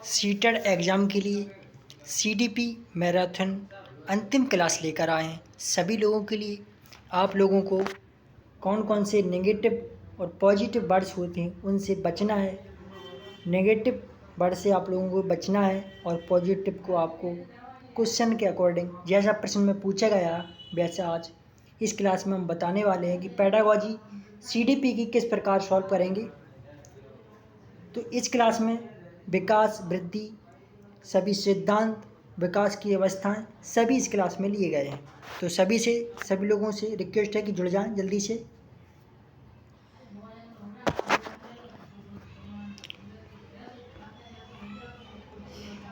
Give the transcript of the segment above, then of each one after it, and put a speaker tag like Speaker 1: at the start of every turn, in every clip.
Speaker 1: CTET exam के लिए CDP marathon अंतिम क्लास लेकर आए हैं। सभी लोगों के लिए आप लोगों को कौन कौन से नेगेटिव और पॉजिटिव वर्ड्स होते हैं उनसे बचना है। नेगेटिव वर्ड से आप लोगों को बचना है और पॉजिटिव को आपको क्वेश्चन के अकॉर्डिंग जैसा प्रश्न में पूछा गया वैसा आज इस क्लास में हम बताने वाले हैं कि पेडागॉजी सीडीपी की किस प्रकार सॉल्व करेंगे। तो इस क्लास में विकास, वृद्धि, सभी सिद्धांत, विकास की अवस्थाएं सभी इस क्लास में लिए गए हैं। तो सभी लोगों से रिक्वेस्ट है कि जुड़ जाएं जल्दी से।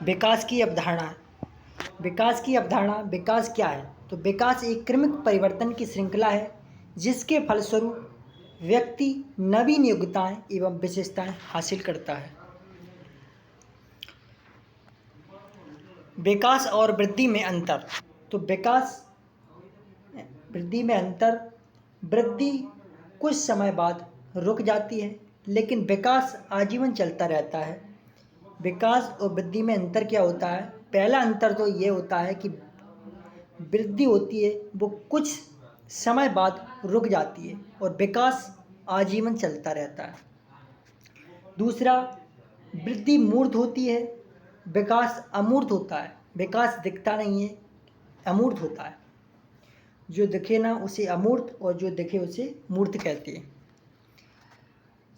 Speaker 1: विकास की अवधारणा। विकास क्या है? तो विकास एक क्रमिक परिवर्तन की श्रृंखला है जिसके फलस्वरूप व्यक्ति नवीन योग्यताएं एवं विशेषताएं हासिल करता है। विकास और वृद्धि में अंतर। तो विकास वृद्धि में अंतर। वृद्धि कुछ समय बाद रुक जाती है लेकिन विकास आजीवन चलता रहता है। विकास और वृद्धि में अंतर क्या होता है? पहला अंतर तो ये होता है कि वृद्धि होती है वो कुछ समय बाद रुक जाती है और विकास आजीवन चलता रहता है। दूसरा, वृद्धि मूर्त होती है, विकास अमूर्त होता है। विकास दिखता नहीं है, अमूर्त होता है। जो दिखे ना उसे अमूर्त और जो दिखे उसे मूर्त कहते हैं।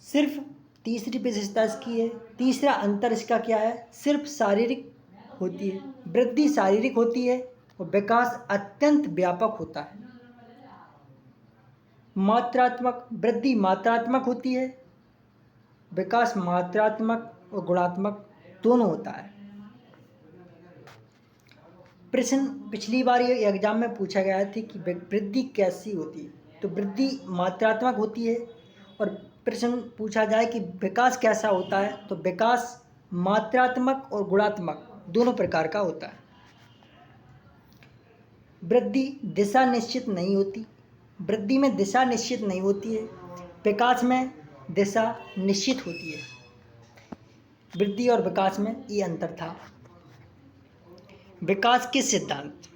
Speaker 1: सिर्फ तीसरी विशेषता इसकी है। तीसरा अंतर इसका क्या है? सिर्फ शारीरिक होती है। वृद्धि शारीरिक होती है और विकास अत्यंत व्यापक होता है। मात्रात्मक। वृद्धि मात्रात्मक होती है, विकास मात्रात्मक और गुणात्मक दोनों होता है। प्रश्न पिछली बार ये एग्जाम में पूछा गया था कि वृद्धि कैसी होती है। तो वृद्धि मात्रात्मक होती है और प्रश्न पूछा जाए कि विकास कैसा होता है तो विकास मात्रात्मक और गुणात्मक दोनों प्रकार का होता है। वृद्धि दिशा निश्चित नहीं होती। वृद्धि में दिशा निश्चित नहीं होती है, विकास में दिशा निश्चित होती है। वृद्धि और विकास में ये अंतर था। विकास के सिद्धांत।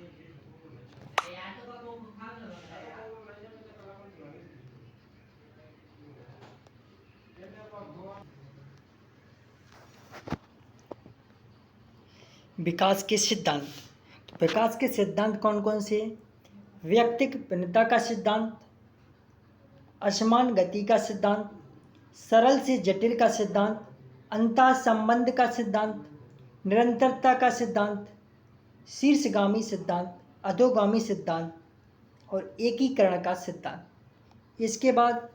Speaker 1: विकास के सिद्धांत। तो विकास के सिद्धांत कौन कौन से? व्यक्तिगत भिन्नता का सिद्धांत, असमान गति का सिद्धांत, सरल से जटिल का सिद्धांत, अंतः संबंध का सिद्धांत, निरंतरता का सिद्धांत, शीर्षगामी सिद्धांत, अधोगामी सिद्धांत और एकीकरण का सिद्धांत। इसके बाद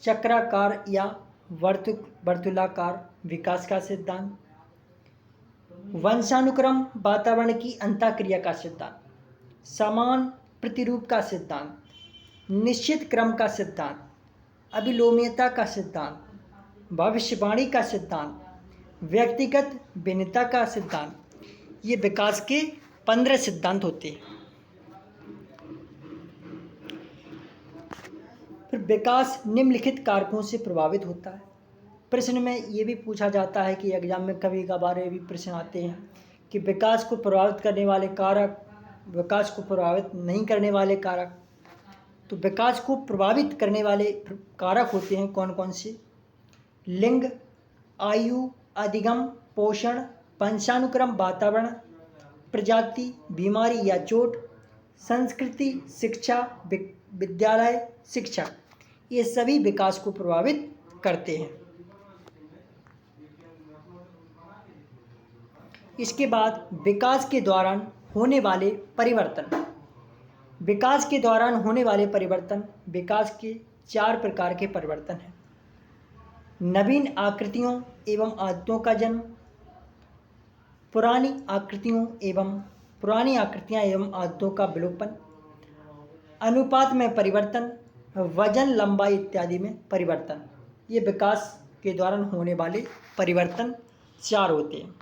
Speaker 1: चक्राकार या वर्तुलाकार विकास का सिद्धांत, वंशानुक्रम वातावरण की अंतःक्रिया का सिद्धांत, समान प्रतिरूप का सिद्धांत, निश्चित क्रम का सिद्धांत, अभिलोम्यता का सिद्धांत, भविष्यवाणी का सिद्धांत, व्यक्तिगत भिन्नता का सिद्धांत। ये विकास के 15 सिद्धांत होते हैं। फिर विकास निम्नलिखित कारकों से प्रभावित होता है। प्रश्न में ये भी पूछा जाता है कि एग्जाम में कभी कभार ये भी प्रश्न आते हैं कि विकास को प्रभावित करने वाले कारक, विकास को प्रभावित नहीं करने वाले कारक। तो विकास को प्रभावित करने वाले कारक होते हैं कौन कौन से? लिंग, आयु, अधिगम, पोषण, वंशानुक्रम, वातावरण, प्रजाति, बीमारी या चोट, संस्कृति, शिक्षा, विद्यालय, शिक्षक। ये सभी विकास को प्रभावित करते हैं। इसके बाद विकास के दौरान होने वाले परिवर्तन। विकास के दौरान होने वाले परिवर्तन। विकास के 4 प्रकार के परिवर्तन हैं। नवीन आकृतियों एवं आदतों का जन्म, पुरानी आकृतियां एवं आदतों का विलोपन, अनुपात में परिवर्तन, वजन, लंबाई इत्यादि में परिवर्तन। ये विकास के दौरान होने वाले परिवर्तन 4 होते हैं।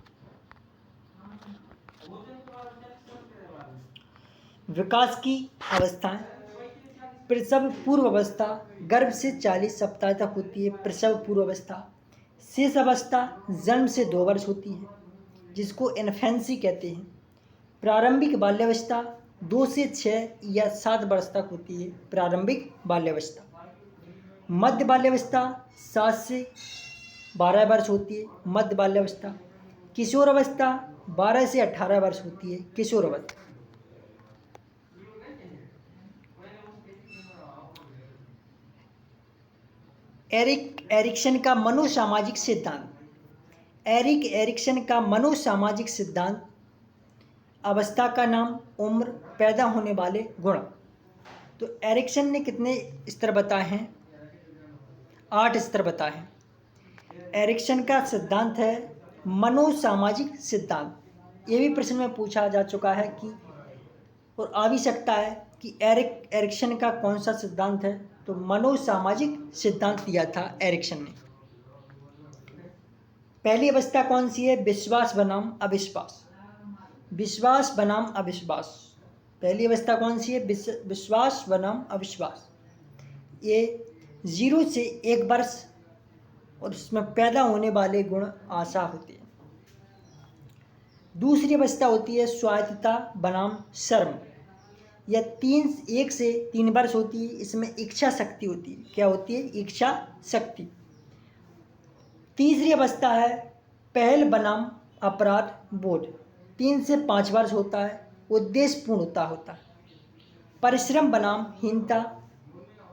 Speaker 1: विकास की अवस्थाएं। प्रसव पूर्व अवस्था गर्भ से 40 सप्ताह तक होती है प्रसव पूर्व अवस्था। शेष अवस्था जन्म से 2 वर्ष होती है, जिसको इन्फेंसी कहते हैं। प्रारंभिक बाल्यावस्था 2 से 6 या 7 वर्ष तक होती है, प्रारंभिक बाल्यावस्था। मध्य बाल्यावस्था 7 से 12 वर्ष होती है, मध्य बाल्यावस्था। किशोर अवस्था 12 से 18 वर्ष होती है, किशोर अवस्था। एरिक एरिक्सन का मनोसामाजिक सिद्धांत। एरिक एरिक्सन का मनोसामाजिक सिद्धांत अवस्था का नाम, उम्र, पैदा होने वाले गुण। तो एरिक्सन ने कितने स्तर बताए हैं? 8 स्तर बताए हैं। एरिक्सन का सिद्धांत है मनोसामाजिक सिद्धांत। ये भी प्रश्न में पूछा जा चुका है कि और आ भी सकता है कि एरिक्सन का कौन सा सिद्धांत है, तो मनोसामाजिक सिद्धांत दिया था एरिक्सन ने। पहली अवस्था कौन सी है? विश्वास बनाम अविश्वास। विश्वास बनाम अविश्वास। पहली अवस्था कौन सी है? विश्वास बनाम अविश्वास। ये 0 से 1 वर्ष और उसमें पैदा होने वाले गुण आशा होती है। दूसरी अवस्था होती है स्वायत्तता बनाम शर्म। यह 1 से 3 वर्ष होती है, इसमें इच्छा शक्ति होती है। क्या होती है? इच्छा शक्ति। तीसरी अवस्था है पहल बनाम अपराध बोध। 3 से 5 वर्ष होता है, उद्देश्यपूर्णता होता है। परिश्रम बनाम हीनता,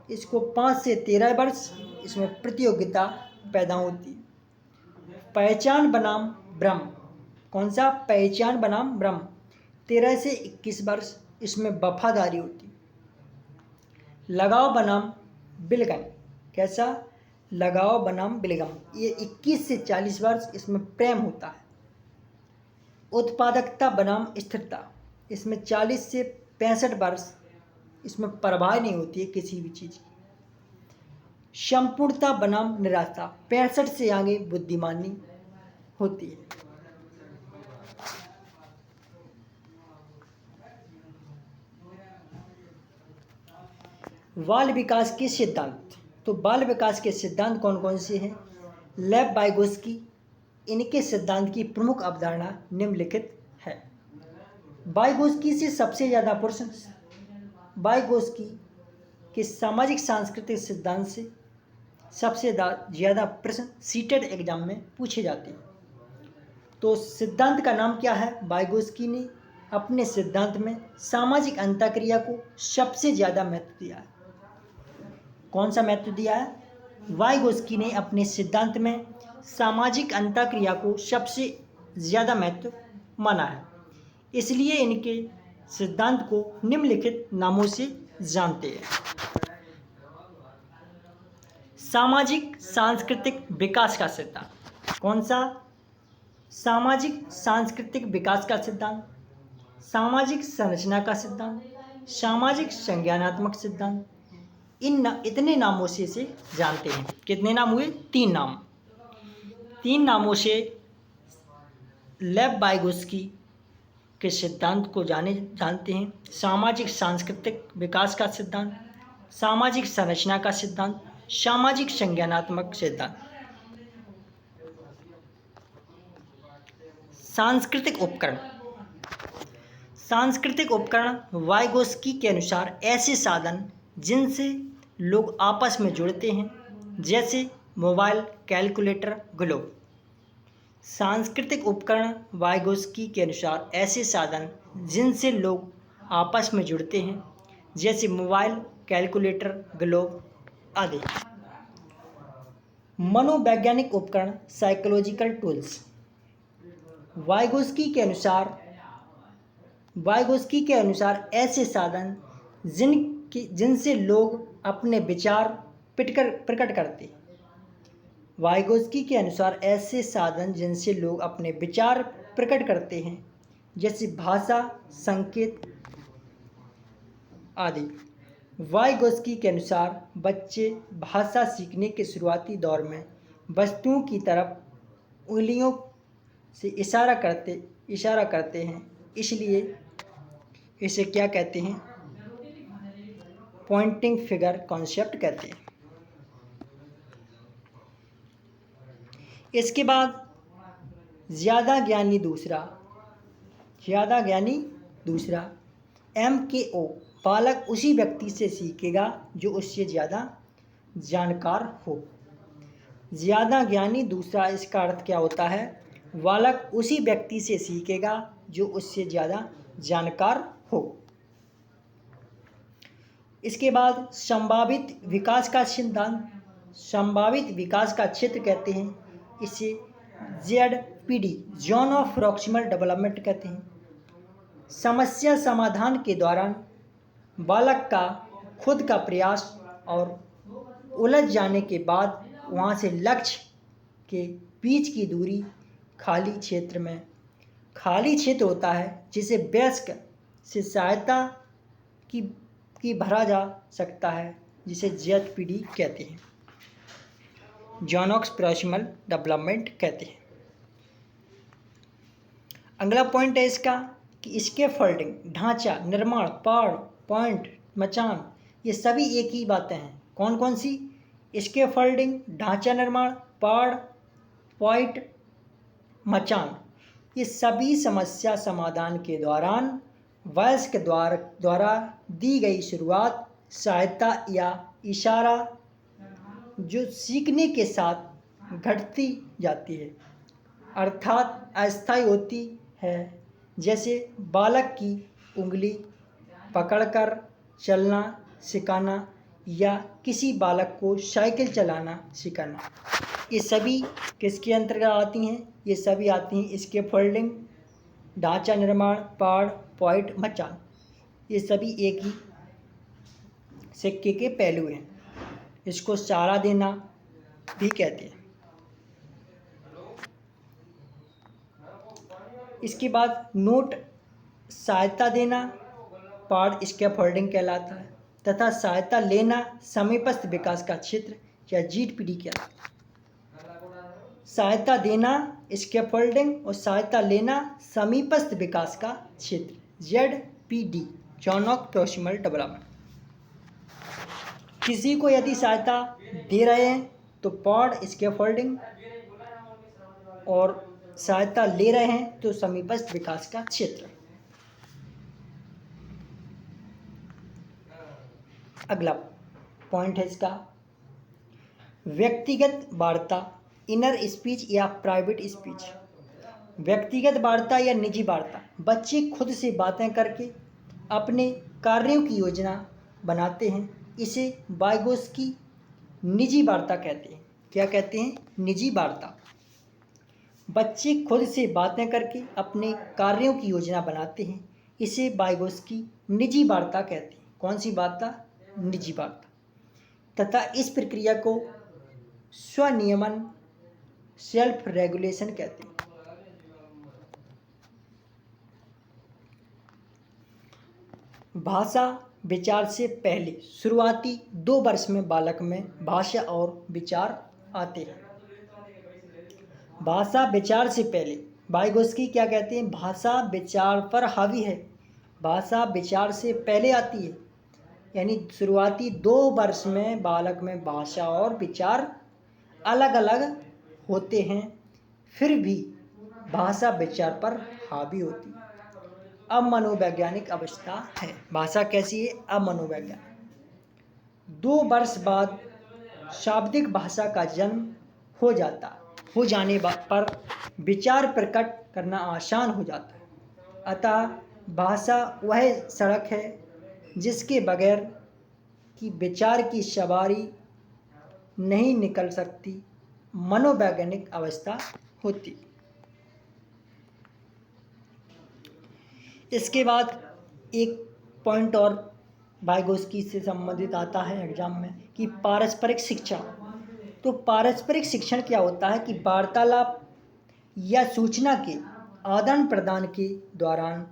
Speaker 1: इसको 5 से 13 वर्ष, इसमें प्रतियोगिता पैदा होती है। पहचान बनाम भ्रम। कौन सा? पहचान बनाम भ्रम। 13 से 21 वर्ष, इसमें वफादारी होती है। लगाव बनाम बिलगन। कैसा? लगाव बनाम बिलगम। ये 21 से 40 वर्ष, इसमें प्रेम होता है। उत्पादकता बनाम स्थिरता, इसमें 40 से 65 वर्ष, इसमें परवाह नहीं होती है किसी भी चीज़ की। संपूर्णता बनाम निराशा, 65 से आगे बुद्धिमानी होती है। बाल विकास के सिद्धांत। तो बाल विकास के सिद्धांत कौन कौन से हैं? लेव वाइगोस्की, इनके सिद्धांत की प्रमुख अवधारणा निम्नलिखित है। वाइगोस्की से सबसे ज़्यादा प्रश्न वाइगोस्की के सामाजिक सांस्कृतिक सिद्धांत से सबसे ज़्यादा प्रश्न सीटेड एग्जाम में पूछे जाते हैं। तो सिद्धांत का नाम क्या है? वाइगोस्की ने अपने सिद्धांत में सामाजिक अंतःक्रिया को सबसे ज़्यादा महत्व दिया है। कौन सा महत्व दिया है? वाइगोस्की ने अपने सिद्धांत में सामाजिक अंतःक्रिया को सबसे ज़्यादा महत्व माना है, इसलिए इनके सिद्धांत को निम्नलिखित नामों से जानते हैं। सामाजिक सांस्कृतिक विकास का सिद्धांत। कौन सा? सामाजिक सांस्कृतिक विकास का सिद्धांत, सामाजिक संरचना का सिद्धांत, सामाजिक संज्ञानात्मक सिद्धांत। इतने नामों से इसे जानते हैं। कितने नाम हुए? 3 नाम। 3 नामों से लेव वाइगोस्की के सिद्धांत को जानते हैं। सामाजिक सांस्कृतिक विकास का सिद्धांत, सामाजिक संरचना का सिद्धांत, सामाजिक संज्ञानात्मक सिद्धांत। सांस्कृतिक उपकरण। सांस्कृतिक उपकरण वाइगोस्की के अनुसार ऐसे साधन जिनसे लोग आपस में जुड़ते हैं, जैसे मोबाइल, कैलकुलेटर, ग्लोब। सांस्कृतिक उपकरण वाइगोस्की के अनुसार ऐसे साधन जिनसे लोग आपस में जुड़ते हैं, जैसे मोबाइल, कैलकुलेटर, ग्लोब आदि। मनोवैज्ञानिक उपकरण साइकोलॉजिकल टूल्स। वाइगोस्की के अनुसार ऐसे साधन जिनसे लोग अपने विचार प्रकट करते हैं। वाइगोस्की के अनुसार ऐसे साधन जिनसे लोग अपने विचार प्रकट करते हैं, जैसे भाषा, संकेत आदि। वाइगोस्की के अनुसार बच्चे भाषा सीखने के शुरुआती दौर में वस्तुओं की तरफ उंगलियों से इशारा करते हैं, इसलिए इसे क्या कहते हैं? पॉइंटिंग फिगर कॉन्सेप्ट कहते हैं। इसके बाद ज़्यादा ज्ञानी दूसरा MKO, बालक उसी व्यक्ति से सीखेगा जो उससे ज़्यादा जानकार हो। ज़्यादा ज्ञानी दूसरा, इसका अर्थ क्या होता है? बालक उसी व्यक्ति से सीखेगा जो उससे ज़्यादा जानकार हो। इसके बाद संभावित विकास का सिद्धांत, संभावित विकास का क्षेत्र कहते हैं इसे ZPD, zone of proximal development कहते हैं। समस्या समाधान के दौरान बालक का खुद का प्रयास और उलझ जाने के बाद वहाँ से लक्ष्य के बीच की दूरी खाली क्षेत्र होता है, जिसे वयस्क से सहायता की भरा जा सकता है, जिसे ZPD कहते हैं, जोन ऑफ प्रॉक्सिमल डेवलपमेंट कहते हैं। अगला पॉइंट है इसका कि स्कैफोल्डिंग, ढांचा, निर्माण, पाड़, पॉइंट, मचान, ये सभी एक ही बातें हैं। कौन कौन सी? स्कैफोल्डिंग, ढांचा निर्माण, पाड़, पॉइंट, मचान, ये सभी समस्या समाधान के दौरान वयस्क द्वारा दी गई शुरुआत, सहायता या इशारा जो सीखने के साथ घटती जाती है, अर्थात अस्थायी होती है। जैसे बालक की उंगली पकड़कर चलना सिखाना या किसी बालक को साइकिल चलाना सिखाना, ये सभी किसके अंतर्गत आती हैं? ये सभी आती हैं स्कैफोल्डिंग, ढांचा निर्माण, पाड़, पॉइंट, मचान, ये सभी एक ही सिक्के के पहलू हैं। इसको सहारा देना भी कहते हैं। इसके बाद नोट, सहायता देना पार्ट स्कैफोल्डिंग कहलाता है, तथा सहायता लेना समीपस्थ विकास का क्षेत्र या ZPD कहलाता है। सहायता देना स्कैफोल्डिंग और सहायता लेना समीपस्थ विकास का क्षेत्र ZPD, zone of proximal development. किसी को यदि सहायता दे रहे हैं तो पार्ट स्कैफोल्डिंग, और सहायता ले रहे हैं तो समीपस्थ विकास का क्षेत्र। अगला पॉइंट है इसका व्यक्तिगत वार्ता, इनर स्पीच या प्राइवेट स्पीच। व्यक्तिगत वार्ता या निजी वार्ता, बच्चे खुद से बातें करके अपने कार्यों की योजना बनाते हैं, इसे वाइगोत्स्की निजी वार्ता कहते हैं। क्या कहते हैं? निजी वार्ता। बच्चे खुद से बातें करके अपने कार्यों की योजना बनाते हैं, इसे वाइगोत्स्की निजी वार्ता कहते हैं। कौन सी वार्ता? निजी वार्ता। तथा इस प्रक्रिया को स्वनियमन, सेल्फ रेगुलेशन कहते हैं। भाषा विचार से पहले शुरुआती 2 वर्ष में बालक में भाषा और विचार आते हैं। भाषा विचार से पहले वाइगोत्स्की क्या कहते हैं? भाषा विचार पर हावी है, भाषा विचार से पहले आती है। यानी शुरुआती 2 वर्ष में बालक में भाषा और विचार अलग अलग होते हैं, फिर भी भाषा विचार पर हावी होती है। अब मनोवैज्ञानिक अवस्था है। भाषा कैसी है? अब मनोवैज्ञानिक। 2 वर्ष बाद शाब्दिक भाषा का जन्म हो जाने पर विचार प्रकट करना आसान हो जाता है। अतः भाषा वह सड़क है जिसके बगैर कि विचार की सवारी नहीं निकल सकती, मनोवैज्ञानिक अवस्था होती। इसके बाद एक पॉइंट और वाइगोत्स्की से संबंधित आता है एग्जाम में कि पारस्परिक शिक्षण। तो पारस्परिक शिक्षण क्या होता है कि वार्तालाप या सूचना के आदान प्रदान के दौरान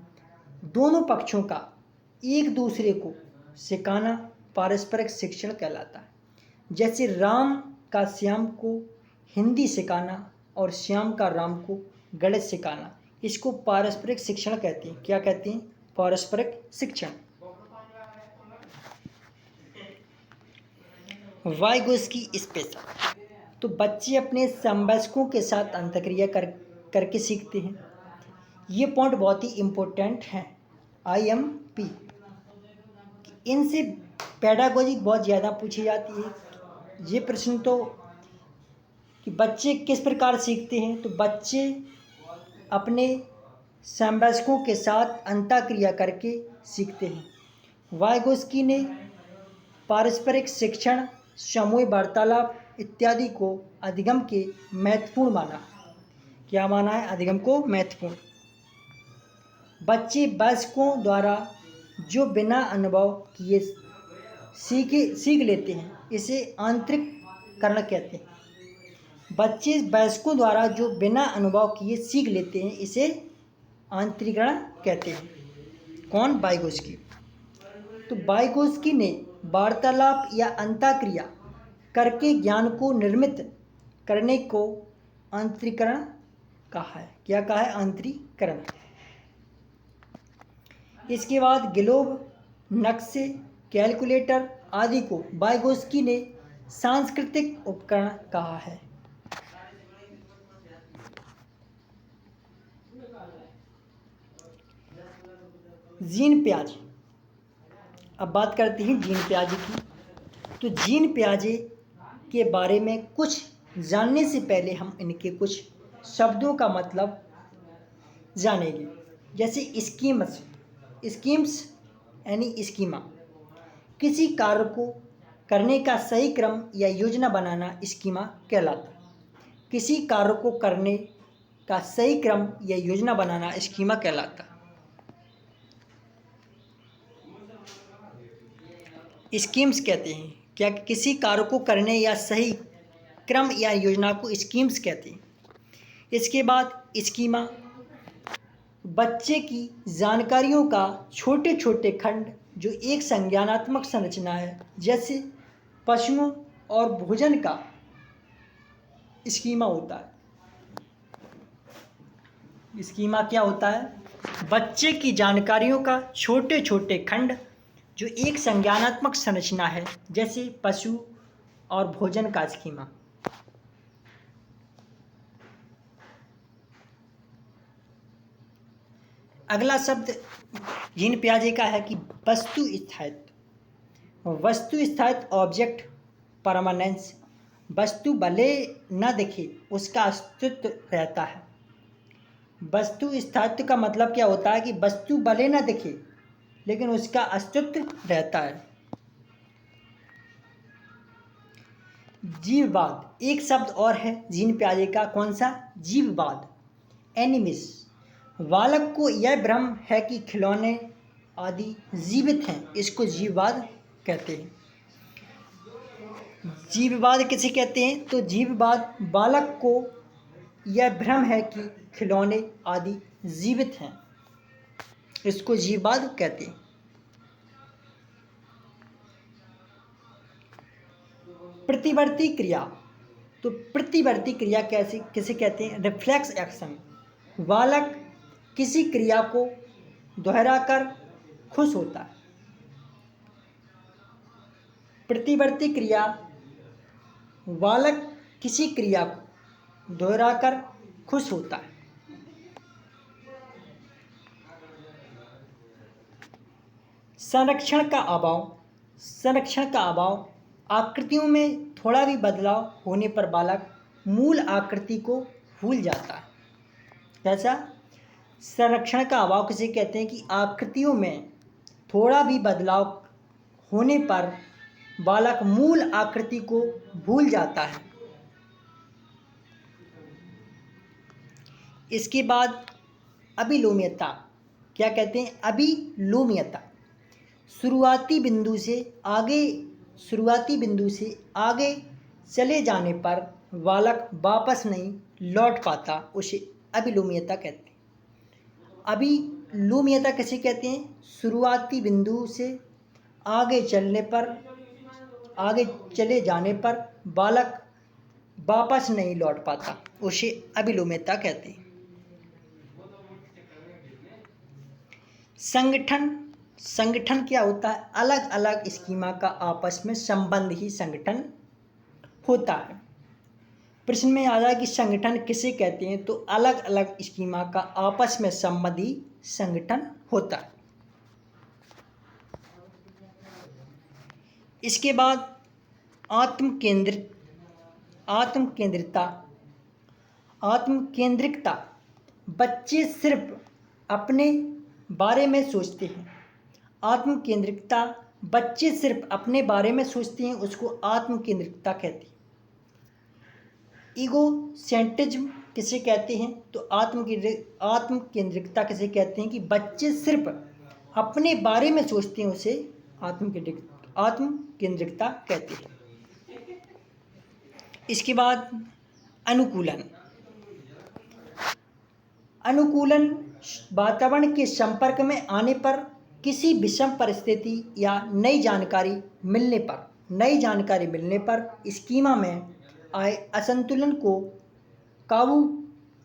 Speaker 1: दोनों पक्षों का एक दूसरे को सिखाना पारस्परिक शिक्षण कहलाता है। जैसे राम का श्याम को हिंदी सिखाना और श्याम का राम को गणित सिखाना, इसको पारस्परिक शिक्षण कहते हैं। क्या कहते हैं? पारस्परिक शिक्षण। वाइगोत्स्की स्पेशल, तो बच्चे अपने समवयस्कों के साथ अंतःक्रिया करके सीखते हैं। ये पॉइंट बहुत ही इम्पोर्टेंट है IMP। इनसे पेडागोजी बहुत ज़्यादा पूछी जाती है। ये प्रश्न तो कि बच्चे किस प्रकार सीखते हैं, तो बच्चे अपने समवयस्कों के साथ अंतःक्रिया करके सीखते हैं। वाइगोस्की ने पारस्परिक शिक्षण, सामूहिक वार्तालाप इत्यादि को अधिगम के महत्वपूर्ण माना। क्या माना है? अधिगम को महत्वपूर्ण। बच्चे वयस्कों द्वारा जो बिना अनुभव किए सीख लेते हैं, इसे आंतरिककरण कहते हैं। बच्चे वयस्कों द्वारा जो बिना अनुभव किए सीख लेते हैं, इसे आंतरिकरण कहते हैं। कौन? वाइगोस्की। तो वाइगोस्की ने वार्तालाप या अंतःक्रिया करके ज्ञान को निर्मित करने को आंतरिकरण कहा है। क्या कहा है? आंतरिकरण। इसके बाद ग्लोब, नक्शे, कैलकुलेटर आदि को वाइगोस्की ने सांस्कृतिक उपकरण कहा है। जीन पियाजे। अब बात करते हैं जीन पियाजे की। तो जीन पियाजे के बारे में कुछ जानने से पहले हम इनके कुछ शब्दों का मतलब जानेंगे। जैसे स्कीम्स यानी स्कीमा, किसी कार्य को करने का सही क्रम या योजना बनाना स्कीमा कहलाता है। किसी कार्य को करने का सही क्रम या योजना बनाना स्कीमा कहलाता है। स्कीम्स कहते हैं क्या? किसी कार्य को करने या सही क्रम या योजना को स्कीम्स कहते हैं। इसके बाद स्कीमा बच्चे की जानकारियों का छोटे छोटे खंड जो एक संज्ञानात्मक संरचना है, जैसे पशुओं और भोजन का स्कीमा होता है। स्कीमा क्या होता है? बच्चे की जानकारियों का छोटे छोटे खंड जो एक संज्ञानात्मक संरचना है, जैसे पशु और भोजन का स्कीमा। अगला शब्द जीन पियाजे का है कि वस्तु स्थायित्व। वस्तु स्थायित्व, ऑब्जेक्ट परमानेंस। वस्तु भले न दिखे, उसका अस्तित्व रहता है। वस्तु स्थायित्व का मतलब क्या होता है कि वस्तु भले न दिखे लेकिन उसका अस्तित्व रहता है। जीववाद एक शब्द और है जीन पियाजे का। कौन सा? जीववाद, एनिमिस। बालक को यह भ्रम है कि खिलौने आदि जीवित हैं, इसको जीववाद कहते हैं। जीववाद किसे कहते हैं? तो जीववाद बालक को यह भ्रम है कि खिलौने आदि जीवित हैं, इसको जीववाद कहते हैं। प्रतिवर्ती क्रिया। तो प्रतिवर्ती क्रिया किसे कहते हैं? Reflex action. बालक किसी क्रिया को दोहराकर खुश होता है। प्रतिवर्ती क्रिया, बालक किसी क्रिया को दोहराकर खुश होता है। संरक्षण का अभाव। संरक्षण का अभाव, आकृतियों में थोड़ा भी बदलाव होने पर बालक मूल आकृति को भूल जाता है। कैसा? संरक्षण का अभाव किसे कहते हैं कि आकृतियों में थोड़ा भी बदलाव होने पर बालक मूल आकृति को भूल जाता है। इसके बाद अभिलोम्यता। क्या कहते हैं? अभिलोम्यता, शुरुआती बिंदु से आगे चले जाने पर बालक वापस नहीं लौट पाता, उसे अभिलोम्यता कहते हैं। अभिलोम्यता किसे कहते हैं? शुरुआती बिंदु से आगे चले जाने पर बालक वापस नहीं लौट पाता, उसे अभिलोम्यता कहते हैं। संगठन क्या होता है? अलग अलग स्कीमा का आपस में संबंध ही संगठन होता है। प्रश्न में आ रहा है कि संगठन किसे कहते हैं, तो अलग अलग स्कीमा का आपस में संबंधी संगठन होता है। इसके बाद आत्मकेंद्रिकता। बच्चे सिर्फ अपने बारे में सोचते हैं। आत्मकेंद्रिकता, बच्चे सिर्फ अपने बारे में सोचते हैं, उसको आत्मकेंद्रिकता कहते हैं। ईगोसेंट्रिज्म किसे कहते हैं, तो आत्मकेंद्रिकता किसे कहते हैं कि बच्चे सिर्फ अपने बारे में सोचते हैं, उसे आत्मकेंद्रिकता कहते हैं। इसके बाद अनुकूलन वातावरण के संपर्क में आने पर, किसी विषम परिस्थिति या नई जानकारी मिलने पर स्कीमा में आए असंतुलन को काबू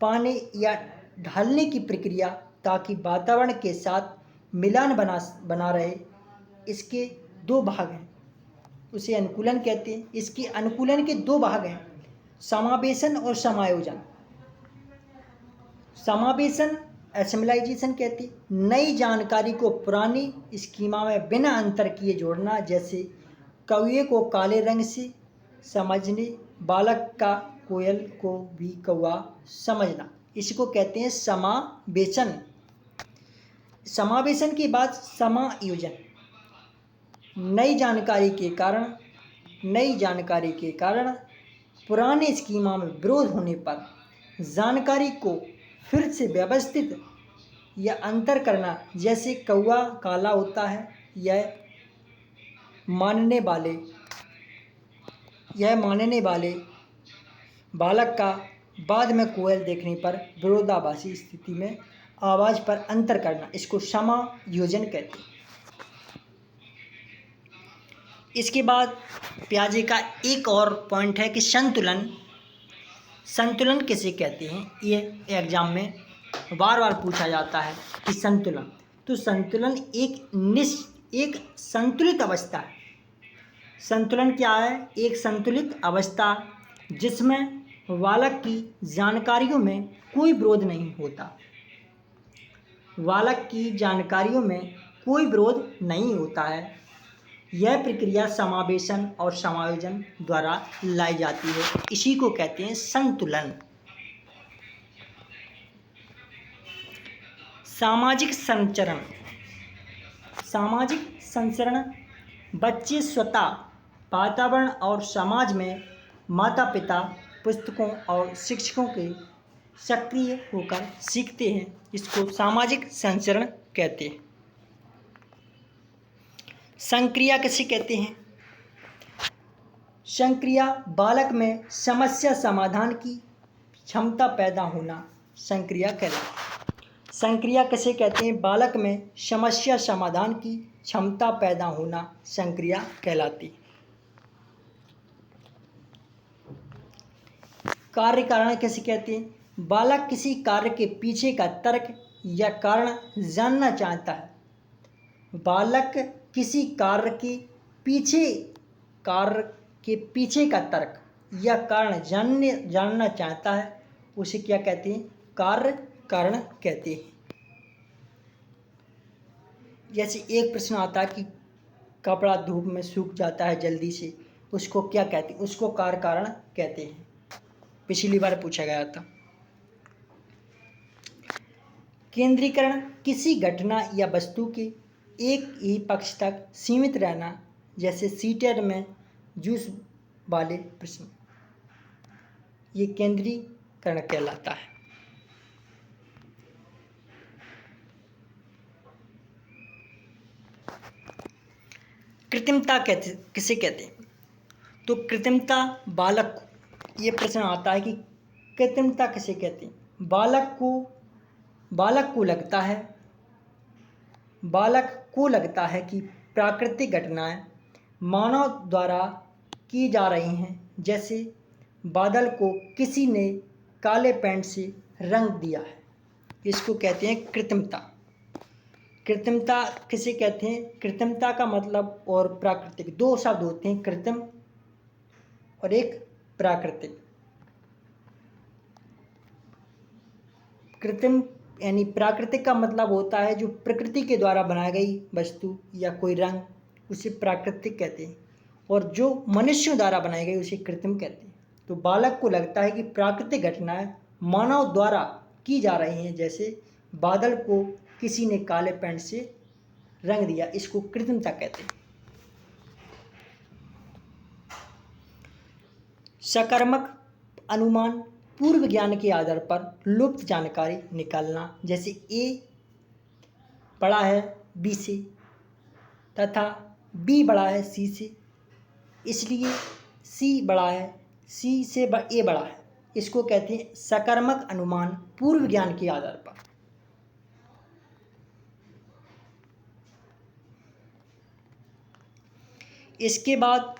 Speaker 1: पाने या ढालने की प्रक्रिया, ताकि वातावरण के साथ मिलान बना रहे। इसके दो भाग हैं, उसे अनुकूलन कहते हैं। इसके अनुकूलन के दो भाग हैं, समावेशन और समायोजन। समावेशन एसिमिलाइजेशन कहते हैं, नई जानकारी को पुरानी स्कीमा में बिना अंतर किए जोड़ना, जैसे कौवे को काले रंग से समझने, बालक का कोयल को भी कौवा समझना, इसको कहते हैं समावेशन। समावेशन के बाद समायोजन। नई जानकारी के कारण पुराने स्कीमा में विरोध होने पर जानकारी को फिर से व्यवस्थित या अंतर करना, जैसे कौवा काला होता है, यह मानने वाले बालक का बाद में कोयल देखने पर विरोधाभासी स्थिति में आवाज़ पर अंतर करना, इसको समायोजन कहते हैं। इसके बाद पियाजे का एक और पॉइंट है कि संतुलन किसे कहते हैं। ये एग्जाम में बार बार पूछा जाता है कि संतुलन, तो संतुलन एक संतुलित अवस्था है। संतुलन क्या है? एक संतुलित अवस्था जिसमें बालक की जानकारियों में कोई विरोध नहीं होता है। यह प्रक्रिया समावेशन और समायोजन द्वारा लाई जाती है, इसी को कहते हैं संतुलन। सामाजिक संचरण। बच्चे स्वतः वातावरण और समाज में माता पिता, पुस्तकों और शिक्षकों के सक्रिय होकर सीखते हैं, इसको सामाजिक संचरण कहते हैं। संक्रिया किसे कहते हैं? संक्रिया, बालक में समस्या समाधान की क्षमता पैदा होना संक्रिया कहलाती है। संक्रिया किसे कहते हैं? बालक में समस्या समाधान की क्षमता पैदा होना संक्रिया कहलाती है। कार्य कारण किसे कहते हैं? बालक किसी कार्य के पीछे का तर्क या कारण जानना चाहता है। बालक किसी कार्य के पीछे का तर्क या कारण जानना चाहता है, उसे क्या कहते हैं? कार्य कारण कहते हैं। जैसे एक प्रश्न आता है कि कपड़ा धूप में सूख जाता है जल्दी से, उसको क्या कहते हैं? उसको कार्य कारण कहते हैं, पिछली बार पूछा गया था। केंद्रीकरण, किसी घटना या वस्तु के एक ही पक्ष तक सीमित रहना, जैसे सीटेड में जूस वाले प्रश्न, ये केंद्रीकरण कहलाता है। कृत्रिमता किसे कहते हैं? तो कृत्रिमता बालक को, ये प्रश्न आता है कि कृत्रिमता किसे कहते हैं? बालक को लगता है कि प्राकृतिक घटनाएं मानव द्वारा की जा रही हैं, जैसे बादल को किसी ने काले पेंट से रंग दिया है, इसको कहते हैं कृत्रिमता। कृत्रिमता किसे कहते हैं? कृत्रिमता का मतलब और प्राकृतिक, दो शब्द होते हैं, कृत्रिम और एक प्राकृतिक। कृत्रिम यानी प्राकृतिक का मतलब होता है जो प्रकृति के द्वारा बनाई गई वस्तु या कोई रंग, उसे प्राकृतिक कहते हैं, और जो मनुष्यों द्वारा बनाई गई उसे कृत्रिम कहते हैं। तो बालक को लगता है कि प्राकृतिक घटनाएं मानव द्वारा की जा रही हैं, जैसे बादल को किसी ने काले पेंट से रंग दिया, इसको कृत्रिमता कहते हैं। सकारात्मक अनुमान पूर्व ज्ञान के आधार पर लुप्त जानकारी निकालना, जैसे ए बड़ा है बी से तथा बी बड़ा है सी से, इसलिए सी बड़ा है सी से ए बड़ा है, इसको कहते हैं सकारात्मक अनुमान पूर्व ज्ञान के आधार पर। इसके बाद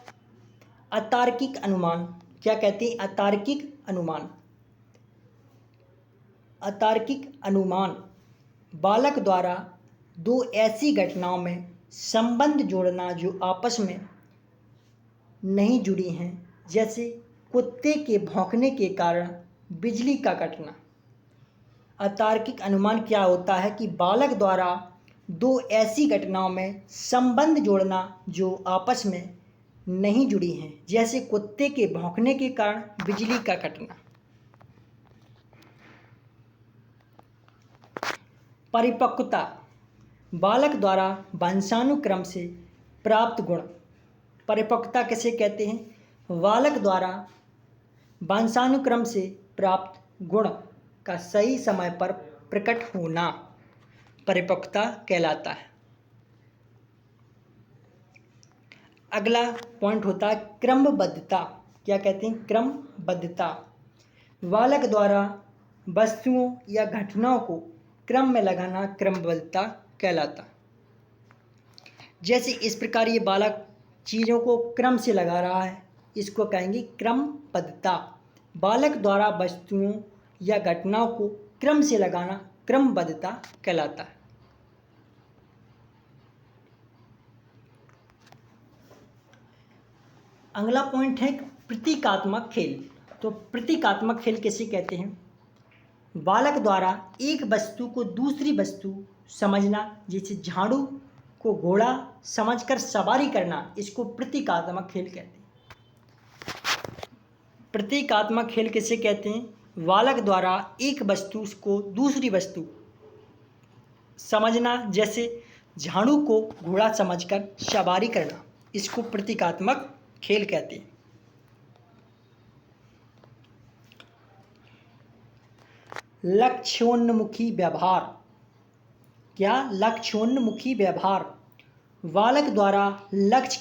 Speaker 1: अतार्किक अनुमान, क्या कहते हैं? अतार्किक अनुमान। अतार्किक अनुमान बालक द्वारा दो ऐसी घटनाओं में संबंध जोड़ना जो आपस में नहीं जुड़ी हैं, जैसे कुत्ते के भौंकने के कारण बिजली का कटना। अतार्किक अनुमान क्या होता है कि बालक द्वारा दो ऐसी घटनाओं में संबंध जोड़ना जो आपस में नहीं जुड़ी हैं, जैसे कुत्ते के भौंकने के कारण बिजली का कटना। परिपक्वता बालक द्वारा वंशानुक्रम से प्राप्त गुण। परिपक्वता किसे कहते हैं? बालक द्वारा वंशानुक्रम से प्राप्त गुण का सही समय पर प्रकट होना परिपक्वता कहलाता है। अगला पॉइंट होता है क्रमबद्धता। क्या कहते हैं? क्रमबद्धता बालक द्वारा वस्तुओं या घटनाओं को क्रम में लगाना क्रमबद्धता कहलाता। जैसे इस प्रकार ये बालक चीज़ों को क्रम से लगा रहा है, इसको कहेंगे क्रमबद्धता। बालक द्वारा वस्तुओं या घटनाओं को क्रम से लगाना क्रमबद्धता कहलाता है। अगला पॉइंट है प्रतीकात्मक खेल। तो प्रतीकात्मक खेल किसे कहते हैं? बालक द्वारा एक वस्तु को दूसरी वस्तु समझना, जैसे झाड़ू को घोड़ा समझकर सवारी करना, इसको प्रतीकात्मक खेल कहते हैं। प्रतीकात्मक खेल किसे कहते हैं? बालक द्वारा एक वस्तु को दूसरी वस्तु समझना, जैसे झाड़ू को घोड़ा समझकर सवारी करना, इसको प्रतीकात्मक खेल कहते हैं। लक्ष्योन्मुखी व्यवहार। क्या? लक्ष्योन्मुखी व्यवहार बालक द्वारा लक्ष्य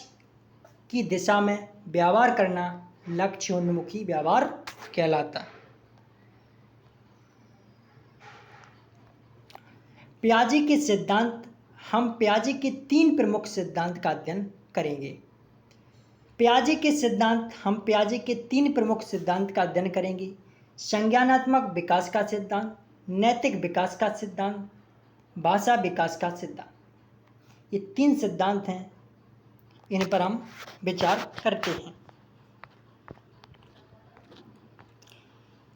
Speaker 1: की दिशा में व्यवहार करना लक्ष्योन्मुखी व्यवहार कहलाता है। पियाजे के सिद्धांत। हम पियाजे के 3 प्रमुख सिद्धांत का अध्ययन करेंगे। पियाजे के सिद्धांत, हम पियाजे के 3 प्रमुख सिद्धांत का अध्ययन करेंगे। संज्ञानात्मक विकास का सिद्धांत, नैतिक विकास का सिद्धांत, भाषा विकास का सिद्धांत। ये 3 सिद्धांत हैं, इन पर हम विचार करते हैं।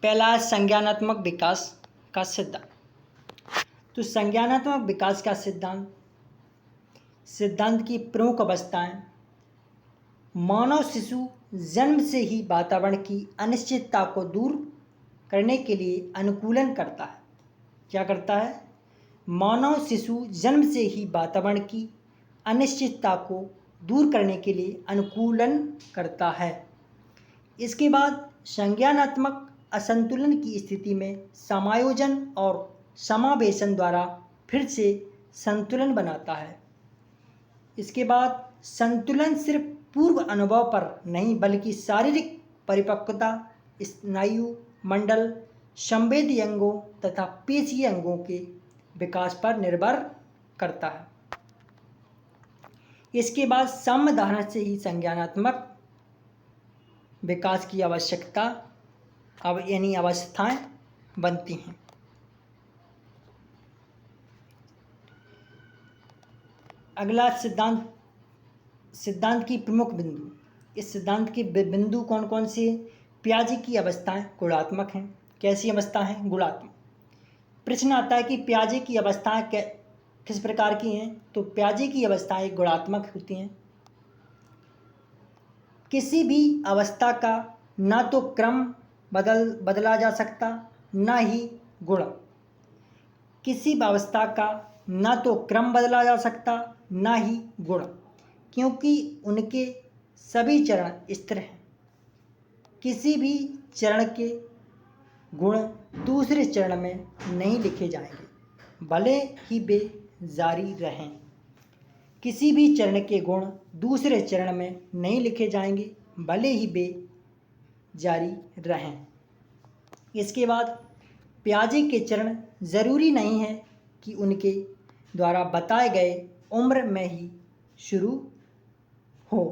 Speaker 1: पहला संज्ञानात्मक विकास का सिद्धांत। तो संज्ञानात्मक विकास का सिद्धांत की प्रमुख अवस्थाएं। मानव शिशु जन्म से ही वातावरण की अनिश्चितता को दूर करने के लिए अनुकूलन करता है। क्या करता है? मानव शिशु जन्म से ही वातावरण की अनिश्चितता को दूर करने के लिए अनुकूलन करता है। इसके बाद संज्ञानात्मक असंतुलन की स्थिति में समायोजन और समावेशन द्वारा फिर से संतुलन बनाता है। इसके बाद संतुलन सिर्फ पूर्व अनुभव पर नहीं बल्कि शारीरिक परिपक्वता, स्नायु मंडल, संवेदी अंगों तथा पेशीय अंगों के विकास पर निर्भर करता है। इसके बाद साम्य धारणा से ही संज्ञानात्मक विकास की आवश्यकता यानी अवस्थाएं बनती हैं। अगला सिद्धांत की प्रमुख बिंदु। इस सिद्धांत के बिंदु कौन कौन से हैं? पियाजे की अवस्थाएं गुणात्मक हैं। कैसी अवस्था हैं? गुणात्मक। प्रश्न आता है कि प्याजे की अवस्थाएं किस प्रकार की हैं। तो प्याजे की अवस्थाएं गुणात्मक होती हैं। किसी भी अवस्था का ना तो क्रम बदला जा सकता, ना ही गुण। किसी भी अवस्था का ना तो क्रम बदला जा सकता, ना ही गुण, क्योंकि उनके सभी चरण स्थिर हैं। किसी भी चरण के गुण दूसरे चरण में नहीं लिखे जाएंगे, भले ही वे जारी रहें। किसी भी चरण के गुण दूसरे चरण में नहीं लिखे जाएंगे, भले ही वे जारी रहें। इसके बाद प्याजे के चरण जरूरी नहीं है कि उनके द्वारा बताए गए उम्र में ही शुरू हो।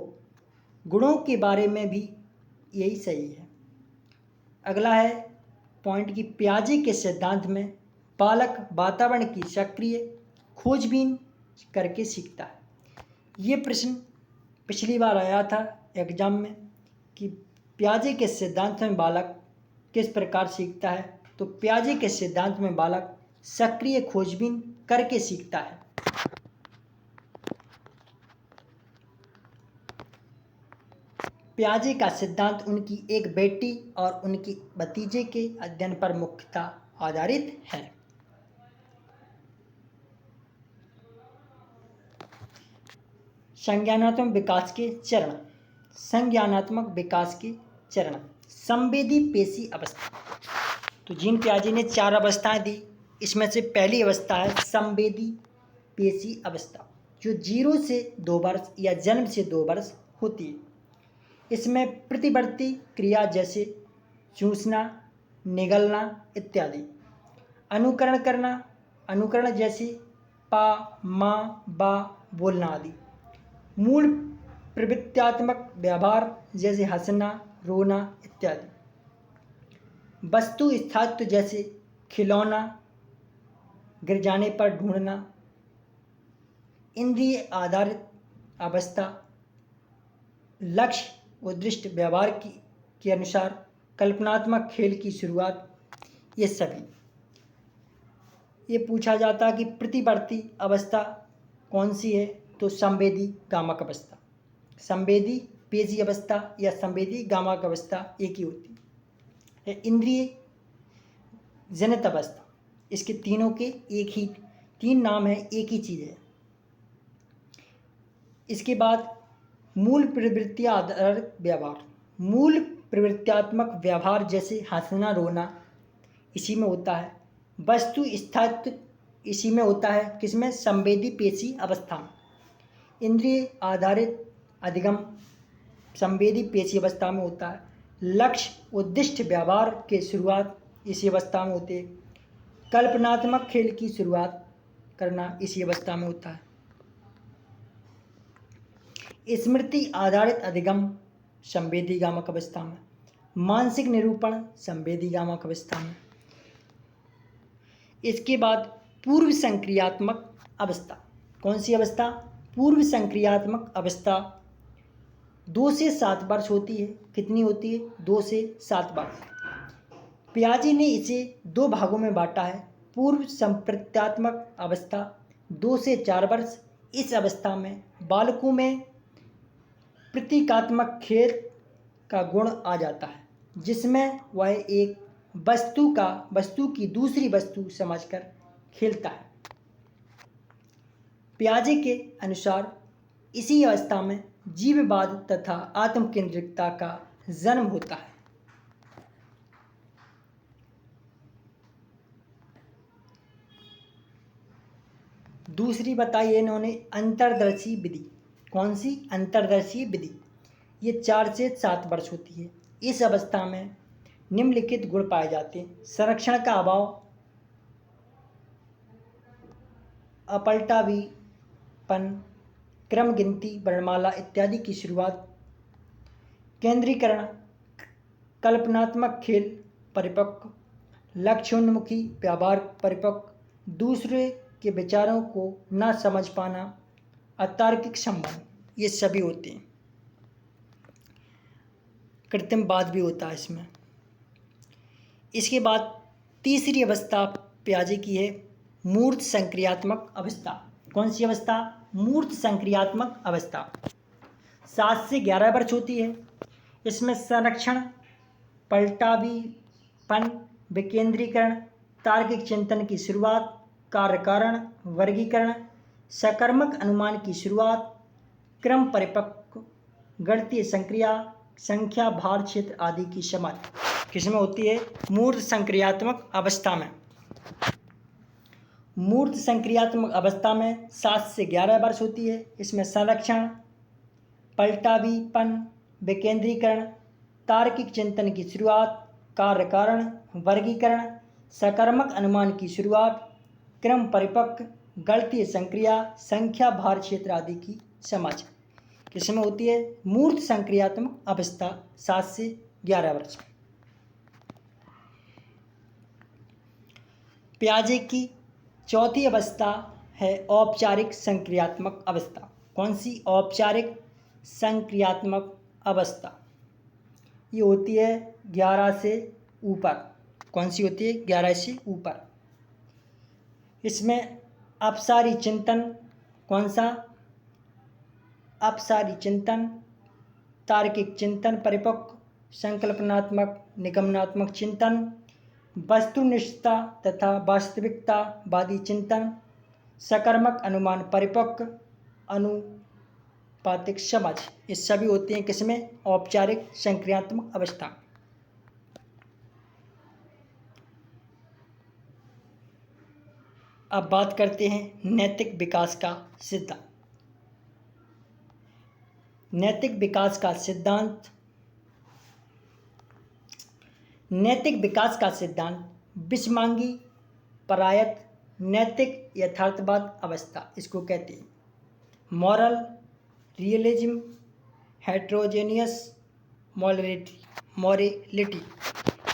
Speaker 1: गुणों के बारे में भी यही सही है। अगला है पॉइंट कि प्याजे के सिद्धांत में बालक वातावरण की सक्रिय खोजबीन करके सीखता है। ये प्रश्न पिछली बार आया था एग्जाम में कि प्याजे के सिद्धांत में बालक किस प्रकार सीखता है। तो प्याजे के सिद्धांत में बालक सक्रिय खोजबीन करके सीखता है। प्याजे का सिद्धांत उनकी एक बेटी और उनकी भतीजे के अध्ययन पर मुख्यतः आधारित है। संज्ञानात्मक विकास के चरण। संज्ञानात्मक विकास के चरण। संवेदी पेशी अवस्था। तो जीन प्याजे ने 4 अवस्थाएं दी। इसमें से पहली अवस्था है संवेदी पेशी अवस्था, जो 0 से 2 वर्ष या जन्म से 2 वर्ष होती है। इसमें प्रतिवर्ती क्रिया जैसे चूसना, निगलना इत्यादि, अनुकरण करना, अनुकरण जैसे पा, माँ, बा बोलना आदि, मूल प्रवृत्त्यात्मक व्यवहार जैसे हंसना, रोना इत्यादि, वस्तु स्थायित्व जैसे खिलौना, गिर जाने पर ढूंढना, इंद्रिय आधारित अवस्था, लक्ष्य उद्दिष्ट व्यवहार के अनुसार कल्पनात्मक खेल की शुरुआत, ये सभी। ये पूछा जाता है कि प्रतिवर्ती अवस्था कौन सी है। तो संवेदी गामक अवस्था। संवेदी पेशी अवस्था या संवेदी गामक अवस्था एक ही होती है। इंद्रिय जनित अवस्था, इसके तीनों के एक ही 3 नाम है, एक ही चीज़ है। इसके बाद मूल प्रवृत्ति आधारित व्यवहार। मूल प्रवृत्त्यात्मक व्यवहार जैसे हंसना, रोना इसी में होता है। वस्तु स्थायित्व इसी में होता है। किसमें? संवेदी पेशी अवस्था में। इंद्रिय आधारित अधिगम संवेदी पेशी अवस्था में होता है। लक्ष्य उद्दिष्ट व्यवहार के शुरुआत इसी अवस्था में होती है। कल्पनात्मक खेल की शुरुआत करना इसी अवस्था में होता है। स्मृति आधारित अधिगम संवेदी गामक अवस्था में। मानसिक निरूपण संवेदी गामक अवस्था में। इसके बाद पूर्व संक्रियात्मक अवस्था। कौन सी अवस्था? पूर्व संक्रियात्मक अवस्था 2 से 7 वर्ष होती है। कितनी होती है? 2 से 7 वर्ष। प्याजे ने इसे 2 भागों में बांटा है। पूर्व संप्रत्यात्मक अवस्था 2 से 4 वर्ष। इस अवस्था में बालकों में प्रतीकात्मक खेल का गुण आ जाता है, जिसमें वह एक वस्तु की दूसरी वस्तु समझकर खेलता है। प्याजे के अनुसार इसी अवस्था में जीववाद तथा आत्मकेंद्रिकता का जन्म होता है। दूसरी बताई इन्होंने अंतर्दर्शी विधि। कौन सी? अंतर्दर्शी विधि। ये 4 से 7 वर्ष होती है। इस अवस्था में निम्नलिखित गुण पाए जाते हैं। संरक्षण का अभाव, अपलटावीपन, क्रम गिनती, वर्णमाला इत्यादि की शुरुआत, केंद्रीकरण, कल्पनात्मक खेल परिपक्व, लक्ष्योन्मुखी व्यवहार परिपक्व, दूसरे के विचारों को न समझ पाना, अतार्किक संबंध, ये सभी होते हैं। कृत्रिमवाद भी होता है इसमें। इसके बाद तीसरी अवस्था पियाजे की है मूर्त संक्रियात्मक अवस्था। कौन सी अवस्था? मूर्त संक्रियात्मक अवस्था। 7 से 11 वर्ष होती है। इसमें संरक्षण, पलटावीपन, विकेंद्रीकरण, तार्किक चिंतन की शुरुआत, कार्य कारण, वर्गीकरण, सकर्मक अनुमान की शुरुआत, क्रम परिपक्व, गणितीय संक्रिया, संख्या, भार, क्षेत्र आदि की समझ किसमें होती है? मूर्त संक्रियात्मक अवस्था में। मूर्त संक्रियात्मक अवस्था में 7 से 11 वर्ष होती है। इसमें संरक्षण, पलटावीपन, विकेंद्रीकरण, तार्किक चिंतन की शुरुआत, कार्य कारण, वर्गीकरण, सकर्मक अनुमान की शुरुआत, क्रम परिपक्व, गणितीय संक्रिया, संख्या, भार, क्षेत्र आदि की समझ किसमें होती है? मूर्त संक्रियात्मक अवस्था 7 से 11 वर्ष। पियाजे की चौथी अवस्था है औपचारिक संक्रियात्मक अवस्था। कौन सी? औपचारिक संक्रियात्मक अवस्था। ये होती है 11 से ऊपर। कौन सी होती है? 11 से ऊपर। इसमें अपसारी चिंतन, कौन सा? अपसारी चिंतन, तार्किक चिंतन परिपक्व, संकल्पनात्मक निगमनात्मक चिंतन, वस्तुनिष्ठता तथा वास्तविकतावादी चिंतन, सकर्मक अनुमान परिपक्व, अनुपातिक समझ, ये सभी होते हैं किसमें? औपचारिक संक्रियात्मक अवस्था। अब बात करते हैं नैतिक विकास का सिद्धांत। नैतिक विकास का सिद्धांत। नैतिक विकास का सिद्धांत विषमांगी परायत नैतिक यथार्थवाद अवस्था इसको कहते हैं। Moral realism, heterogeneous morality.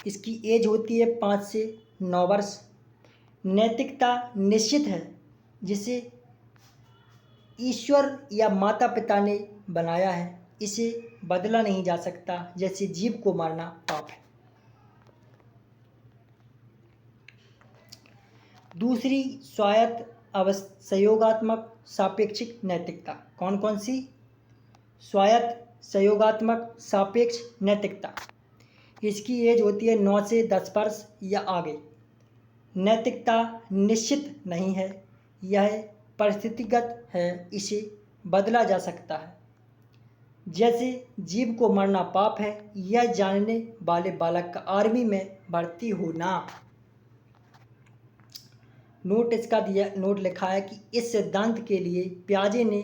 Speaker 1: इसकी एज होती है 5 से 9 वर्ष। नैतिकता निश्चित है, जिसे ईश्वर या माता पिता ने बनाया है, इसे बदला नहीं जा सकता, जैसे जीव को मारना पाप है। दूसरी स्वायत्त सहयोगात्मक सापेक्षिक नैतिकता। कौन कौन सी? स्वायत्त सहयोगात्मक सापेक्ष नैतिकता। इसकी एज होती है 9 से 10 वर्ष या आगे। नैतिकता निश्चित नहीं है, यह परिस्थितिगत है, इसे बदला जा सकता है। जैसे जीव को मारना पाप है, यह जानने वाले बालक का आर्मी में भर्ती होना। नोट इसका दिया, नोट लिखा है कि इस सिद्धांत के लिए पियाजे ने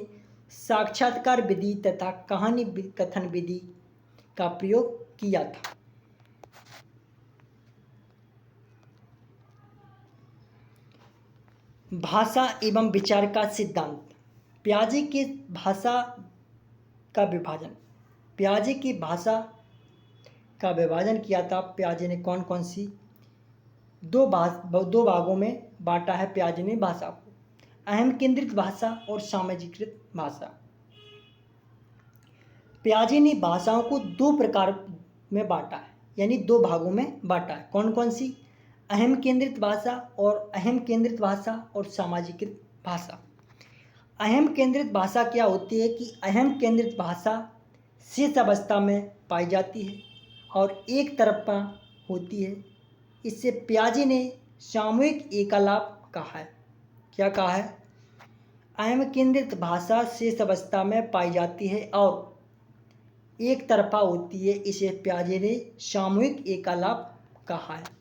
Speaker 1: साक्षात्कार विधि तथा कहानी कथन विधि का प्रयोग किया था। भाषा एवं विचार का सिद्धांत। पियाजे के भाषा का विभाजन। पियाजे की भाषा का विभाजन किया था पियाजे ने। कौन कौन सी? दो भागों में बांटा है पियाजे ने भाषा को। अहम केंद्रित भाषा और सामाजिकृत भाषा। पियाजे ने भाषाओं को 2 प्रकार में बांटा है, यानी 2 भागों में बांटा है। कौन कौन सी? अहम केंद्रित भाषा और अहम केंद्रित भाषा और सामाजिकृत भाषा। अहम केंद्रित भाषा क्या होती है कि अहम केंद्रित भाषा शेष अवस्था में पाई जाती है और एक तरफा होती है। इससे पियाजे ने सामूहिक एकालाप कहा है। क्या कहा है? अहम केंद्रित भाषा शेष अवस्था में पाई जाती है और एक तरफा होती है, इसे पियाजे ने सामूहिक एकालाप कहा है।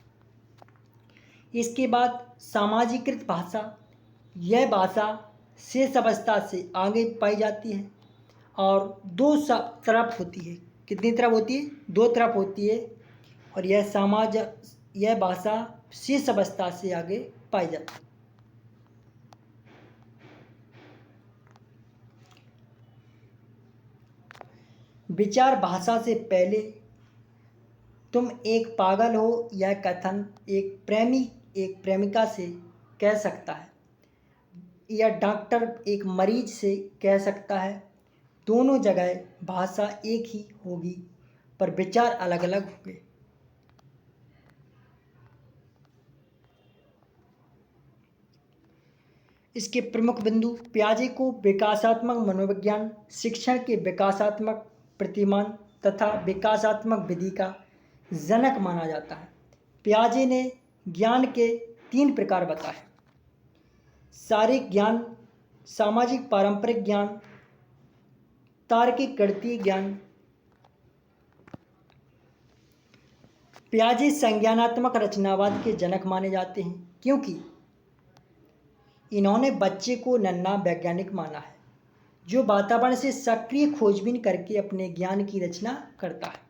Speaker 1: इसके बाद सामाजिकृत भाषा। यह भाषा शेष अवस्था से आगे पाई जाती है और 2 तरफ होती है। कितनी तरफ होती है? 2 तरफ होती है और यह भाषा शेष अवस्था से आगे पाई जाती है। विचार भाषा से पहले तुम एक पागल हो, यह कथन एक प्रेमी एक प्रेमिका से कह सकता है या डॉक्टर एक मरीज से कह सकता है। दोनों जगह भाषा एक ही होगी पर विचार अलग अलग होंगे। इसके प्रमुख बिंदु: पियाजे को विकासात्मक मनोविज्ञान, शिक्षण के विकासात्मक प्रतिमान तथा विकासात्मक विधि का जनक माना जाता है। पियाजे ने ज्ञान के 3 प्रकार बताए: शारीरिक ज्ञान, सामाजिक पारंपरिक ज्ञान, तार्किक गणितीय ज्ञान। पियाजे संज्ञानात्मक रचनावाद के जनक माने जाते हैं क्योंकि इन्होंने बच्चे को नन्हा वैज्ञानिक माना है जो वातावरण से सक्रिय खोजबीन करके अपने ज्ञान की रचना करता है।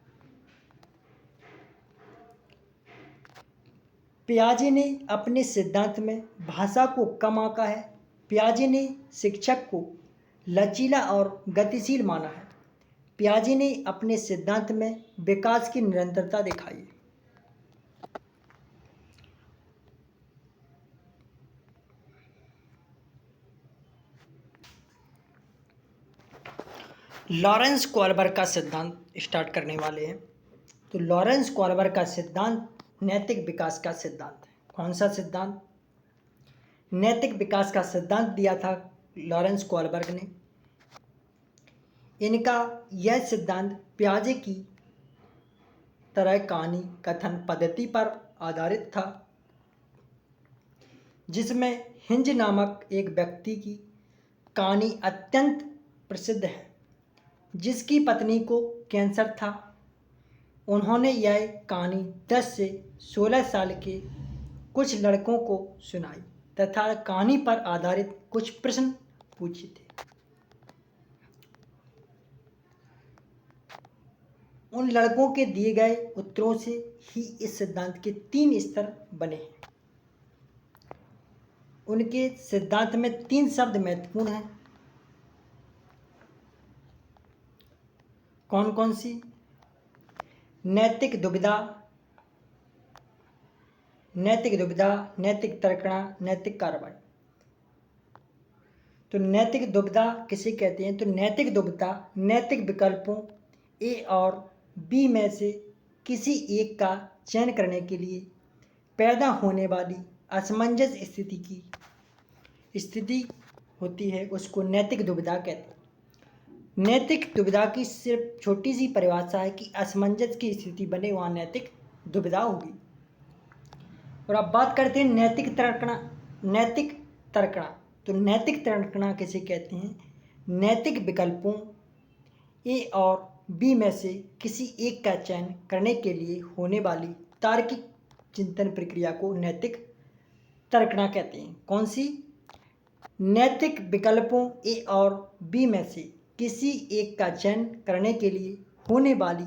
Speaker 1: पियाजे ने अपने सिद्धांत में भाषा को कम आंका है। पियाजे ने शिक्षक को लचीला और गतिशील माना है। पियाजे ने अपने सिद्धांत में विकास की निरंतरता दिखाई है। लॉरेंस कोल्बर का सिद्धांत स्टार्ट करने वाले हैं। तो लॉरेंस कोल्बर का सिद्धांत नैतिक विकास का सिद्धांत है। कौन सा सिद्धांत? नैतिक विकास का सिद्धांत दिया था लॉरेंस कोल्बर्ग ने। इनका यह सिद्धांत पियाजे की तरह कहानी कथन पद्धति पर आधारित था, जिसमें हिंज नामक एक व्यक्ति की कहानी अत्यंत प्रसिद्ध है, जिसकी पत्नी को कैंसर था। उन्होंने यह कहानी 10 से 16 साल के कुछ लड़कों को सुनाई तथा कहानी पर आधारित कुछ प्रश्न पूछे थे। उन लड़कों के दिए गए उत्तरों से ही इस सिद्धांत के 3 स्तर बने हैं। उनके सिद्धांत में 3 शब्द महत्वपूर्ण हैं। कौन कौन सी? नैतिक दुविधा, नैतिक दुविधा, नैतिक तर्कणा, नैतिक कार्रवाई। तो नैतिक दुविधा किसे कहते हैं? तो नैतिक दुविधा नैतिक विकल्पों ए और बी में से किसी एक का चयन करने के लिए पैदा होने वाली असमंजस स्थिति होती है, उसको नैतिक दुविधा कहते हैं। नैतिक दुविधा की सिर्फ छोटी सी परिभाषा है कि असमंजस की स्थिति बने वहाँ नैतिक दुविधा होगी। और अब बात करते हैं नैतिक तर्कणा। नैतिक तर्कणा, तो नैतिक तर्कणा किसे कहते हैं? नैतिक विकल्पों ए और बी में से किसी एक का चयन करने के लिए होने वाली तार्किक चिंतन प्रक्रिया को नैतिक तर्कणा कहते हैं। कौन सी? नैतिक विकल्पों ए और बी में से किसी एक का चयन करने के लिए होने वाली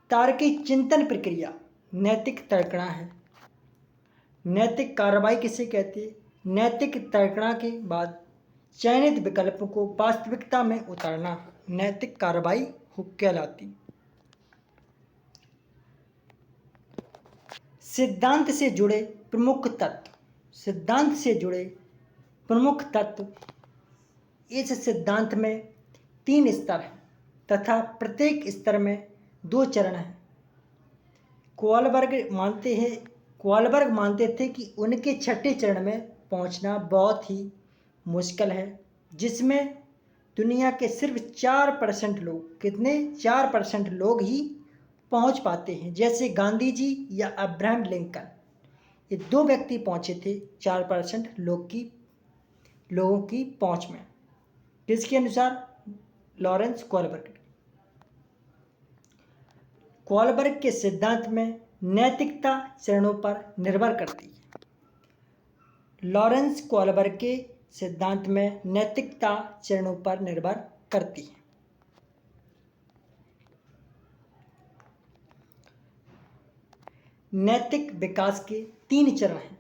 Speaker 1: तार्किक चिंतन प्रक्रिया नैतिक तर्कणा है। नैतिक कार्रवाई किसे कहते हैं? नैतिक तर्कणा के बाद चयनित विकल्पों को वास्तविकता में उतारना नैतिक कार्रवाई कहलाती। सिद्धांत से जुड़े प्रमुख तत्व। सिद्धांत से जुड़े प्रमुख तत्व। इस सिद्धांत में 3 स्तर हैं तथा प्रत्येक स्तर में 2 चरण हैं। कोलबर्ग मानते थे कि उनके 6ठे चरण में पहुंचना बहुत ही मुश्किल है, जिसमें दुनिया के सिर्फ 4% लोग, कितने? 4% लोग ही पहुंच पाते हैं, जैसे गांधी जी या अब्राहम लिंकन। ये 2 व्यक्ति पहुंचे थे 4% लोगों की पहुंच में। किसके अनुसार? Lawrence Kohlberg. कोलबर्ग के सिद्धांत में नैतिकता चरणों पर निर्भर करती है। लॉरेंस कोलबर्ग के सिद्धांत में नैतिकता चरणों पर निर्भर करती है। नैतिक विकास के 3 चरण हैं।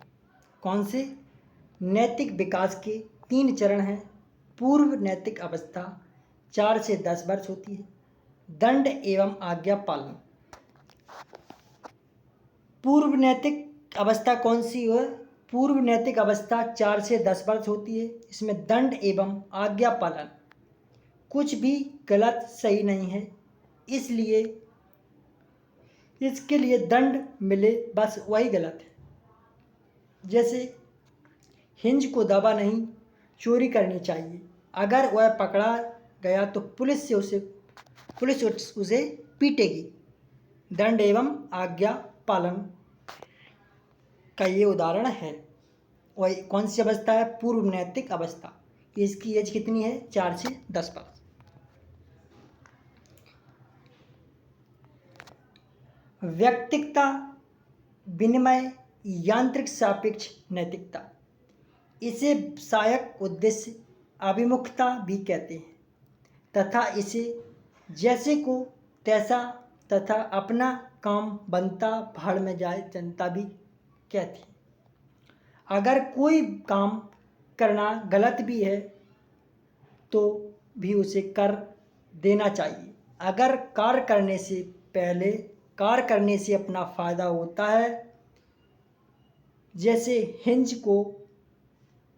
Speaker 1: कौन से? नैतिक विकास के 3 चरण हैं। पूर्व नैतिक अवस्था 4 से 10 वर्ष होती है। दंड एवं आज्ञा पालन। पूर्व नैतिक अवस्था कौन सी है? पूर्व नैतिक अवस्था 4 से 10 वर्ष होती है। इसमें दंड एवं आज्ञा पालन, कुछ भी गलत सही नहीं है, इसलिए इसके लिए दंड मिले बस वही गलत है। जैसे हिंज को दवा नहीं चोरी करनी चाहिए। अगर वह पकड़ा गया तो पुलिस उसे पीटेगी। दंड एवं आज्ञा पालन का ये उदाहरण है। वही कौन सी अवस्था है? पूर्व नैतिक अवस्था। इसकी एज कितनी है? 4 से 10 वर्ष। व्यक्तिकता विनिमय यांत्रिक सापेक्ष नैतिकता, इसे सहायक उद्देश्य अभिमुखता भी कहते हैं तथा इसे जैसे को तैसा तथा अपना काम बनता भाड़ में जाए जनता भी कहती है। अगर कोई काम करना गलत भी है तो भी उसे कर देना चाहिए। अगर कार्य करने से अपना फ़ायदा होता है, जैसे हिंज को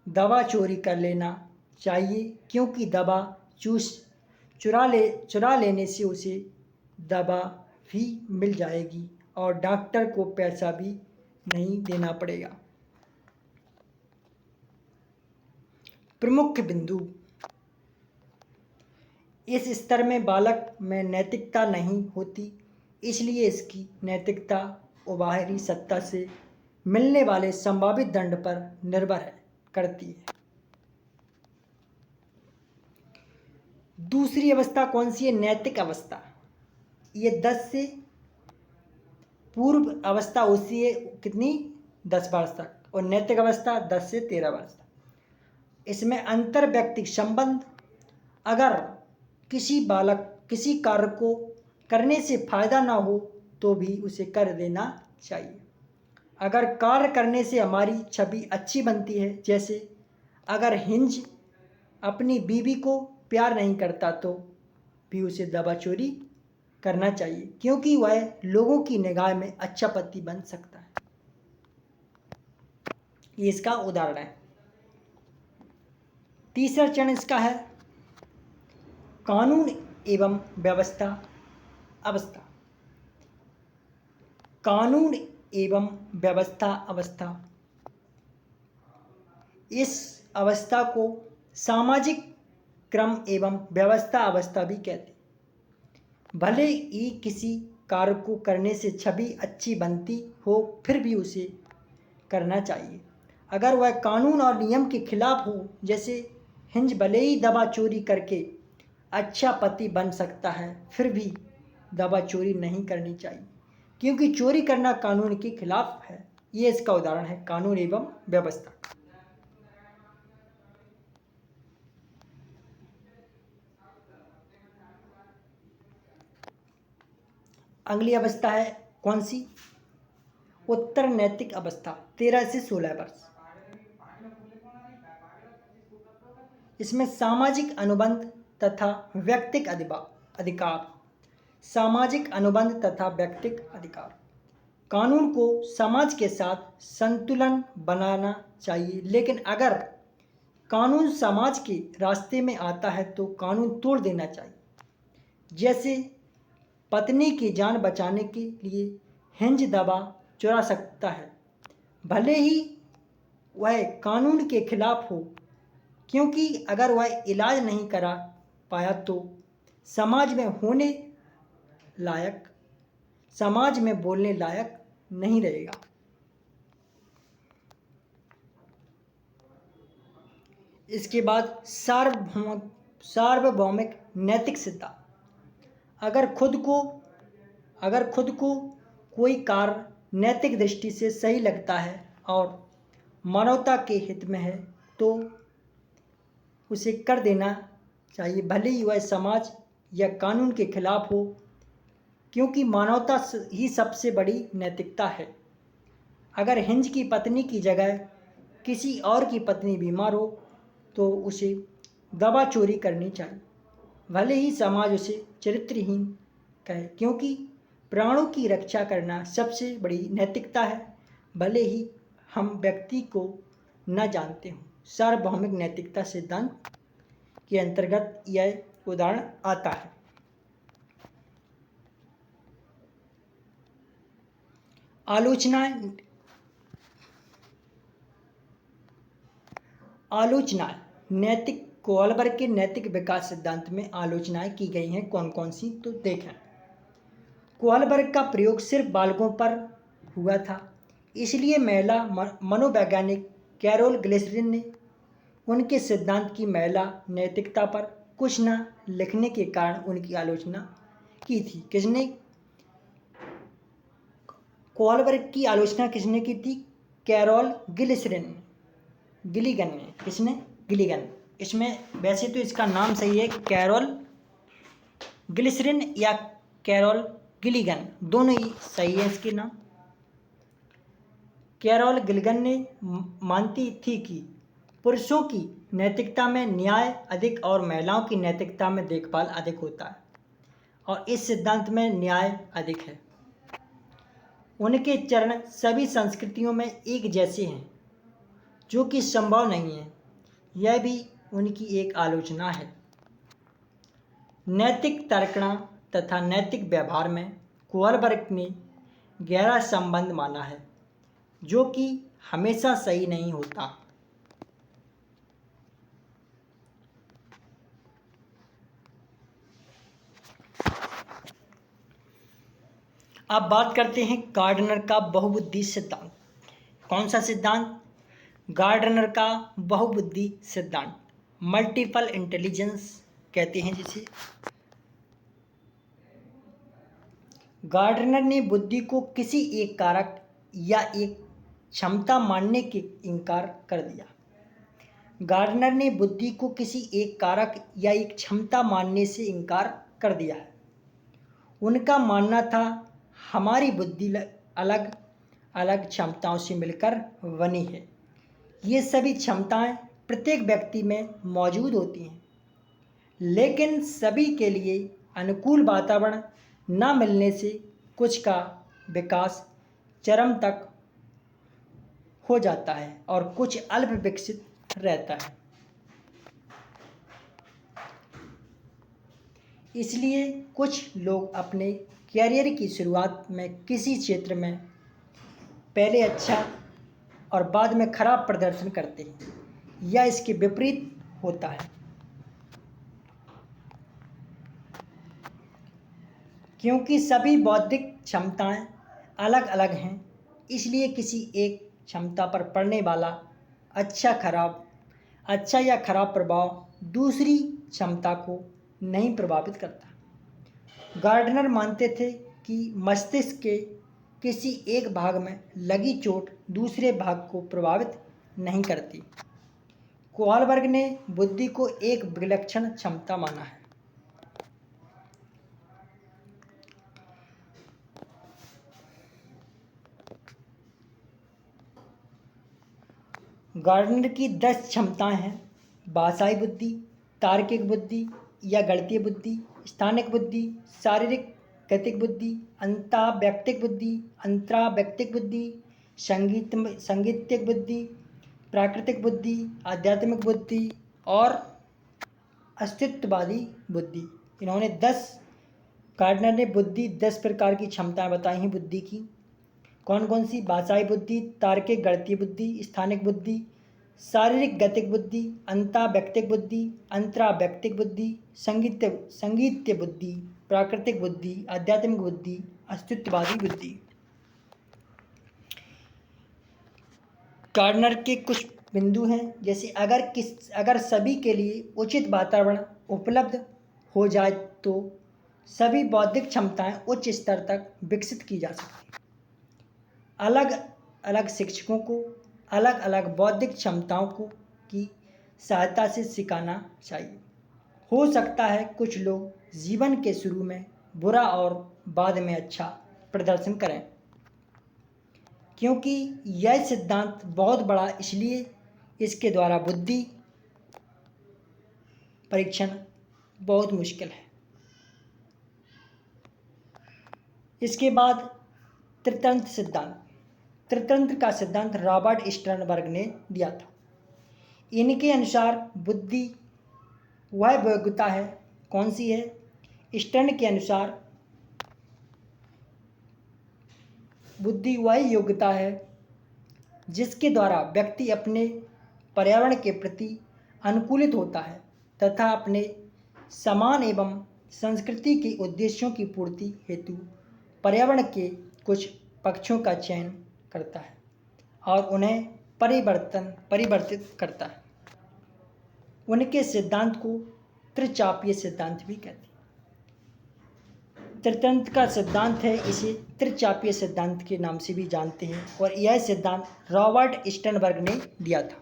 Speaker 1: दवा चोरी कर लेना चाहिए, क्योंकि दवा चुरा लेने से उसे दवा भी मिल जाएगी और डॉक्टर को पैसा भी नहीं देना पड़ेगा। प्रमुख बिंदु, इस स्तर में बालक में नैतिकता नहीं होती, इसलिए इसकी नैतिकता बाहरी सत्ता से मिलने वाले संभावित दंड पर निर्भर करती है। दूसरी अवस्था कौन सी है? नैतिक अवस्था। ये 10 से पूर्व अवस्था होती है कितनी? 10 वर्ष तक, और नैतिक अवस्था 10 से 13 वर्ष तक। इसमें अंतर व्यक्तिक संबंध, अगर किसी बालक किसी कार्य को करने से फायदा ना हो तो भी उसे कर देना चाहिए। अगर कार्य करने से हमारी छवि अच्छी बनती है, जैसे अगर हिंज अपनी बीवी को प्यार नहीं करता तो भी उसे दवा चोरी करना चाहिए, क्योंकि वह लोगों की निगाह में अच्छा पति बन सकता है। ये इसका उदाहरण है। तीसरा चरण इसका है कानून एवं व्यवस्था अवस्था। कानून एवं व्यवस्था अवस्था, इस अवस्था को सामाजिक क्रम एवं व्यवस्था अवस्था भी कहते हैं। भले ही किसी कार्य को करने से छवि अच्छी बनती हो, फिर भी उसे करना चाहिए। अगर वह कानून और नियम के खिलाफ हो, जैसे हिंज भले ही दवा चोरी करके अच्छा पति बन सकता है, फिर भी दवा चोरी नहीं करनी चाहिए, क्योंकि चोरी करना कानून के खिलाफ है। ये इसका उदाहरण है कानून एवं व्यवस्था। अगली अवस्था है कौन सी? उत्तर नैतिक अवस्था, 13 से 16 वर्ष। इसमें सामाजिक अनुबंध तथा व्यक्तिक अधिकार। सामाजिक अनुबंध तथा व्यक्तिक अधिकार, कानून को समाज के साथ संतुलन बनाना चाहिए, लेकिन अगर कानून समाज के रास्ते में आता है तो कानून तोड़ देना चाहिए। जैसे पत्नी की जान बचाने के लिए हिंज दवा चुरा सकता है, भले ही वह कानून के खिलाफ हो, क्योंकि अगर वह इलाज नहीं करा पाया तो समाज में बोलने लायक नहीं रहेगा। इसके बाद सार्वभौमिक नैतिक सिद्धांत। अगर खुद को कोई कार्य नैतिक दृष्टि से सही लगता है और मानवता के हित में है तो उसे कर देना चाहिए, भले ही वह समाज या कानून के खिलाफ हो, क्योंकि मानवता ही सबसे बड़ी नैतिकता है। अगर हिंज की पत्नी की जगह किसी और की पत्नी बीमार हो तो उसे दवा चोरी करनी चाहिए, भले ही समाज उसे चरित्रहीन कहे, क्योंकि प्राणों की रक्षा करना सबसे बड़ी नैतिकता है, भले ही हम व्यक्ति को न जानते हों। सार्वभौमिक नैतिकता सिद्धांत के अंतर्गत यह उदाहरण आता है। आलोचना आलोचनाएं नैतिक कोलबर्ग के नैतिक विकास सिद्धांत में आलोचनाएं की गई हैं कौन कौन सी, तो देखें। कोलबर्ग का प्रयोग सिर्फ बालकों पर हुआ था, इसलिए महिला मनोवैज्ञानिक कैरोल ग्लिसरिन ने उनके सिद्धांत की महिला नैतिकता पर कुछ न लिखने के कारण उनकी आलोचना की थी। किसने कोलबर्ग की आलोचना किसने की थी? कैरोल गिलिगन ने। किसने? गिलिगन। इसमें वैसे तो इसका नाम सही है कैरोल ग्लिसरिन या कैरोल गिलिगन, दोनों ही सही है इसके नाम। कैरोल गिलिगन ने मानती थी कि पुरुषों की नैतिकता में न्याय अधिक और महिलाओं की नैतिकता में देखभाल अधिक होता है, और इस सिद्धांत में न्याय अधिक है। उनके चरण सभी संस्कृतियों में एक जैसे हैं, जो कि संभव नहीं है। यह भी उनकी एक आलोचना है। नैतिक तर्कणा तथा नैतिक व्यवहार में कोलबर्ग ने गहरा संबंध माना है, जो कि हमेशा सही नहीं होता। अब बात करते हैं गार्डनर का बहुबुद्धि सिद्धांत। कौन सा सिद्धांत? गार्डनर का बहुबुद्धि सिद्धांत, मल्टीपल इंटेलिजेंस कहते हैं जिसे। गार्डनर ने बुद्धि को किसी एक कारक या एक क्षमता मानने के इनकार कर दिया। गार्डनर ने बुद्धि को किसी एक कारक या एक क्षमता मानने से इनकार कर दिया है। उनका मानना था हमारी बुद्धि अलग अलग क्षमताओं से मिलकर बनी है। ये सभी क्षमताएं प्रत्येक व्यक्ति में मौजूद होती हैं, लेकिन सभी के लिए अनुकूल वातावरण न मिलने से कुछ का विकास चरम तक हो जाता है और कुछ अल्प विकसित रहता है। इसलिए कुछ लोग अपने कैरियर की शुरुआत में किसी क्षेत्र में पहले अच्छा और बाद में खराब प्रदर्शन करते हैं, या इसके विपरीत होता है। क्योंकि सभी बौद्धिक क्षमताएं अलग अलग हैं, इसलिए किसी एक क्षमता पर पड़ने वाला अच्छा या खराब प्रभाव दूसरी क्षमता को नहीं प्रभावित करता। गार्डनर मानते थे कि मस्तिष्क के किसी एक भाग में लगी चोट दूसरे भाग को प्रभावित नहीं करती। कोलबर्ग ने बुद्धि को एक विलक्षण क्षमता माना है। गार्डनर की 10 क्षमताएं हैं: भाषाई बुद्धि, तार्किक बुद्धि या गणितीय बुद्धि, स्थानिक बुद्धि, शारीरिक गतिक बुद्धि, अंतःव्यक्तिक बुद्धि, अंतराव्यक्तिक बुद्धि, संगीतिक बुद्धि, प्राकृतिक बुद्धि, आध्यात्मिक बुद्धि और अस्तित्ववादी बुद्धि। इन्होंने 10 गार्डनर ने 10 प्रकार की क्षमताएं बताई हैं बुद्धि की। कौन कौन सी? भाषाई बुद्धि, तार्किक गणितीय बुद्धि, स्थानिक बुद्धि, शारीरिक गतिक बुद्धि, अंतःव्यक्तिक बुद्धि, अंतराव्यक्तिक बुद्धि, संगीतीय बुद्धि, प्राकृतिक बुद्धि, आध्यात्मिक बुद्धि, अस्तित्ववादी बुद्धि। गार्डनर के कुछ बिंदु हैं, जैसे अगर सभी के लिए उचित वातावरण उपलब्ध हो जाए तो सभी बौद्धिक क्षमताएं उच्च स्तर तक विकसित की जा सकती। अलग अलग शिक्षकों को अलग अलग बौद्धिक क्षमताओं की सहायता से सिखाना चाहिए। हो सकता है कुछ लोग जीवन के शुरू में बुरा और बाद में अच्छा प्रदर्शन करें। क्योंकि यह सिद्धांत बहुत बड़ा, इसलिए इसके द्वारा बुद्धि परीक्षण बहुत मुश्किल है। इसके बाद त्रितंत्र सिद्धांत। त्रितंत्र का सिद्धांत रॉबर्ट स्टर्नबर्ग ने दिया था। इनके अनुसार बुद्धि वह योग्यता है, कौन सी है? स्टर्न के अनुसार बुद्धि वह योग्यता है जिसके द्वारा व्यक्ति अपने पर्यावरण के प्रति अनुकूलित होता है तथा अपने समान एवं संस्कृति के उद्देश्यों की पूर्ति हेतु पर्यावरण के कुछ पक्षों का चयन करता है और उन्हें परिवर्तित करता है। उनके सिद्धांत को त्रिचापीय सिद्धांत भी कहते हैं। त्रितंत्र का सिद्धांत है, इसे त्रिचापीय सिद्धांत के नाम से भी जानते हैं और यह सिद्धांत रॉबर्ट स्टर्नबर्ग ने दिया था।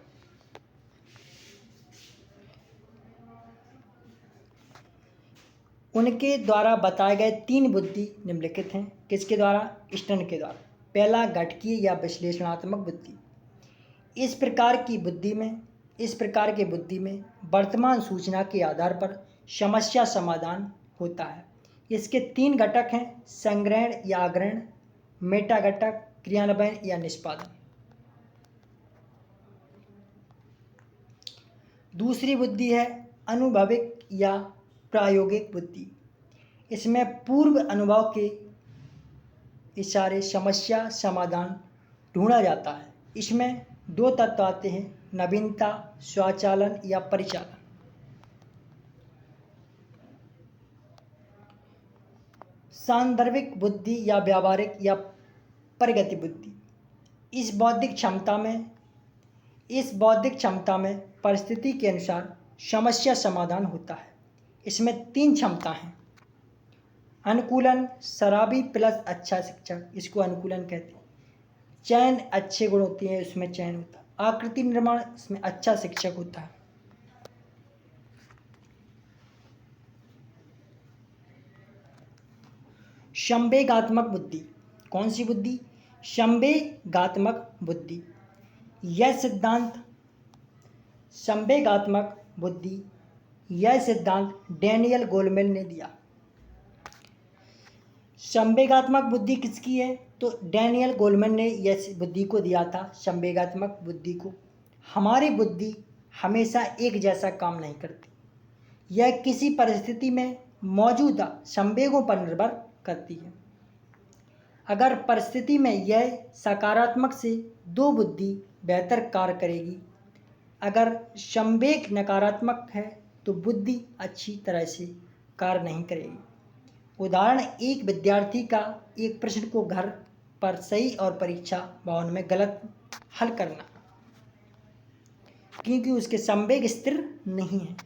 Speaker 1: उनके द्वारा बताए गए 3 बुद्धि निम्नलिखित हैं। किसके द्वारा? स्टर्न के द्वारा। पहला, घटकीय या विश्लेषणात्मक बुद्धि। इस प्रकार की बुद्धि में वर्तमान सूचना के आधार पर समस्या समाधान होता है। इसके 3 घटक हैं, संग्रहण या आग्रहण, मेटा घटक, क्रियान्वयन या निष्पादन। दूसरी बुद्धि है अनुभविक या प्रायोगिक बुद्धि। इसमें पूर्व अनुभव के इशारे समस्या समाधान ढूंढा जाता है। इसमें 2 तत्व आते हैं, नवीनता, स्वचालन या परिचालन। सांदर्भिक बुद्धि या व्यावहारिक या प्रगति बुद्धि। इस बौद्धिक क्षमता में परिस्थिति के अनुसार समस्या समाधान होता है। इसमें 3 क्षमता हैं, अनुकूलन, शराबी प्लस अच्छा शिक्षक, इसको अनुकूलन कहते हैं। चयन, अच्छे गुण होते हैं, इसमें चयन होता है। आकृति निर्माण, इसमें अच्छा शिक्षक होता है। संवेगात्मक बुद्धि। कौन सी बुद्धि? संवेगात्मक बुद्धि। यह सिद्धांत डैनियल गोलमेल ने दिया। संवेगात्मक बुद्धि किसकी है? तो डैनियल गोलमेल ने यह बुद्धि को दिया था। संवेगात्मक बुद्धि को, हमारी बुद्धि हमेशा एक जैसा काम नहीं करती, यह किसी परिस्थिति में मौजूदा संवेगों पर निर्भर करती है। अगर परिस्थिति में यह सकारात्मक से 2 बुद्धि बेहतर कार्य करेगी, अगर संवेग नकारात्मक है तो बुद्धि अच्छी तरह से कार्य नहीं करेगी। उदाहरण, एक विद्यार्थी का एक प्रश्न को घर पर सही और परीक्षा भवन में गलत हल करना, क्योंकि उसके संवेग स्थिर नहीं है।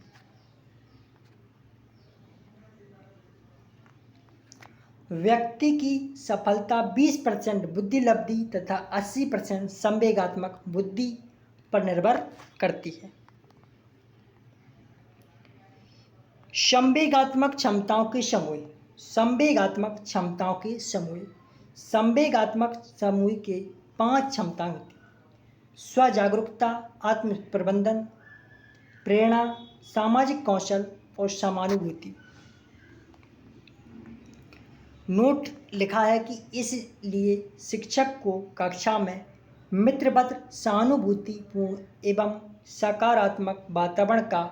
Speaker 1: व्यक्ति की सफलता 20% बुद्धिलब्धि तथा 80% संवेगात्मक बुद्धि पर निर्भर करती है। संवेगात्मक क्षमताओं के समूह। संवेगात्मक समूह के 5 क्षमताएं होती हैं, स्वजागरूकता, आत्म प्रबंधन, प्रेरणा, सामाजिक कौशल और समानुभूति। नोट लिखा है कि इसलिए शिक्षक को कक्षा में मित्रवत सहानुभूतिपूर्ण एवं सकारात्मक वातावरण का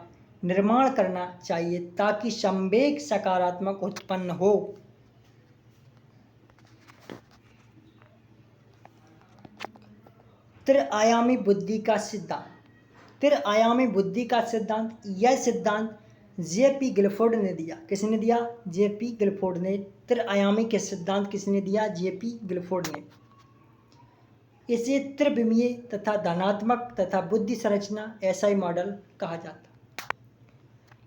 Speaker 1: निर्माण करना चाहिए ताकि संवेग सकारात्मक उत्पन्न हो। त्रिआयामी बुद्धि का सिद्धांत। यह सिद्धांत जे.पी. गिलफोर्ड ने दिया। किसने दिया? जे.पी. गिलफोर्ड ने। त्रिआयामी के सिद्धांत किसने दिया? जे.पी. गिलफोर्ड ने। इसे त्रिविमीय तथा धनात्मक तथा बुद्धि संरचना एसआई मॉडल कहा जाता है।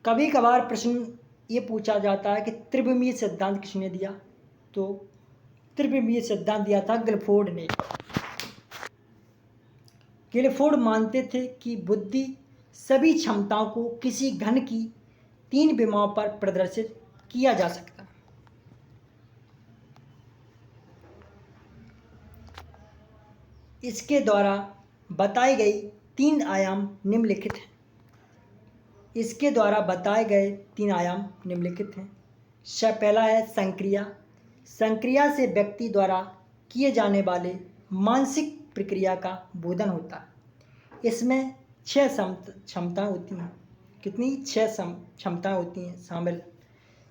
Speaker 1: कभी कभार प्रश्न ये पूछा जाता है कि त्रिविमीय सिद्धांत किसने दिया? तो त्रिविमीय सिद्धांत दिया था गिलफोर्ड ने। गिलफोर्ड मानते थे कि बुद्धि सभी क्षमताओं को किसी घन की 3 विमाओं पर प्रदर्शित किया जा सकता है। इसके द्वारा बताए गए 3 आयाम निम्नलिखित हैं। पहला है संक्रिया। संक्रिया से व्यक्ति द्वारा किए जाने वाले मानसिक प्रक्रिया का बोधन होता है। इसमें 6 क्षमताएं होती हैं। कितनी? 6 क्षमताएं होती हैं शामिल।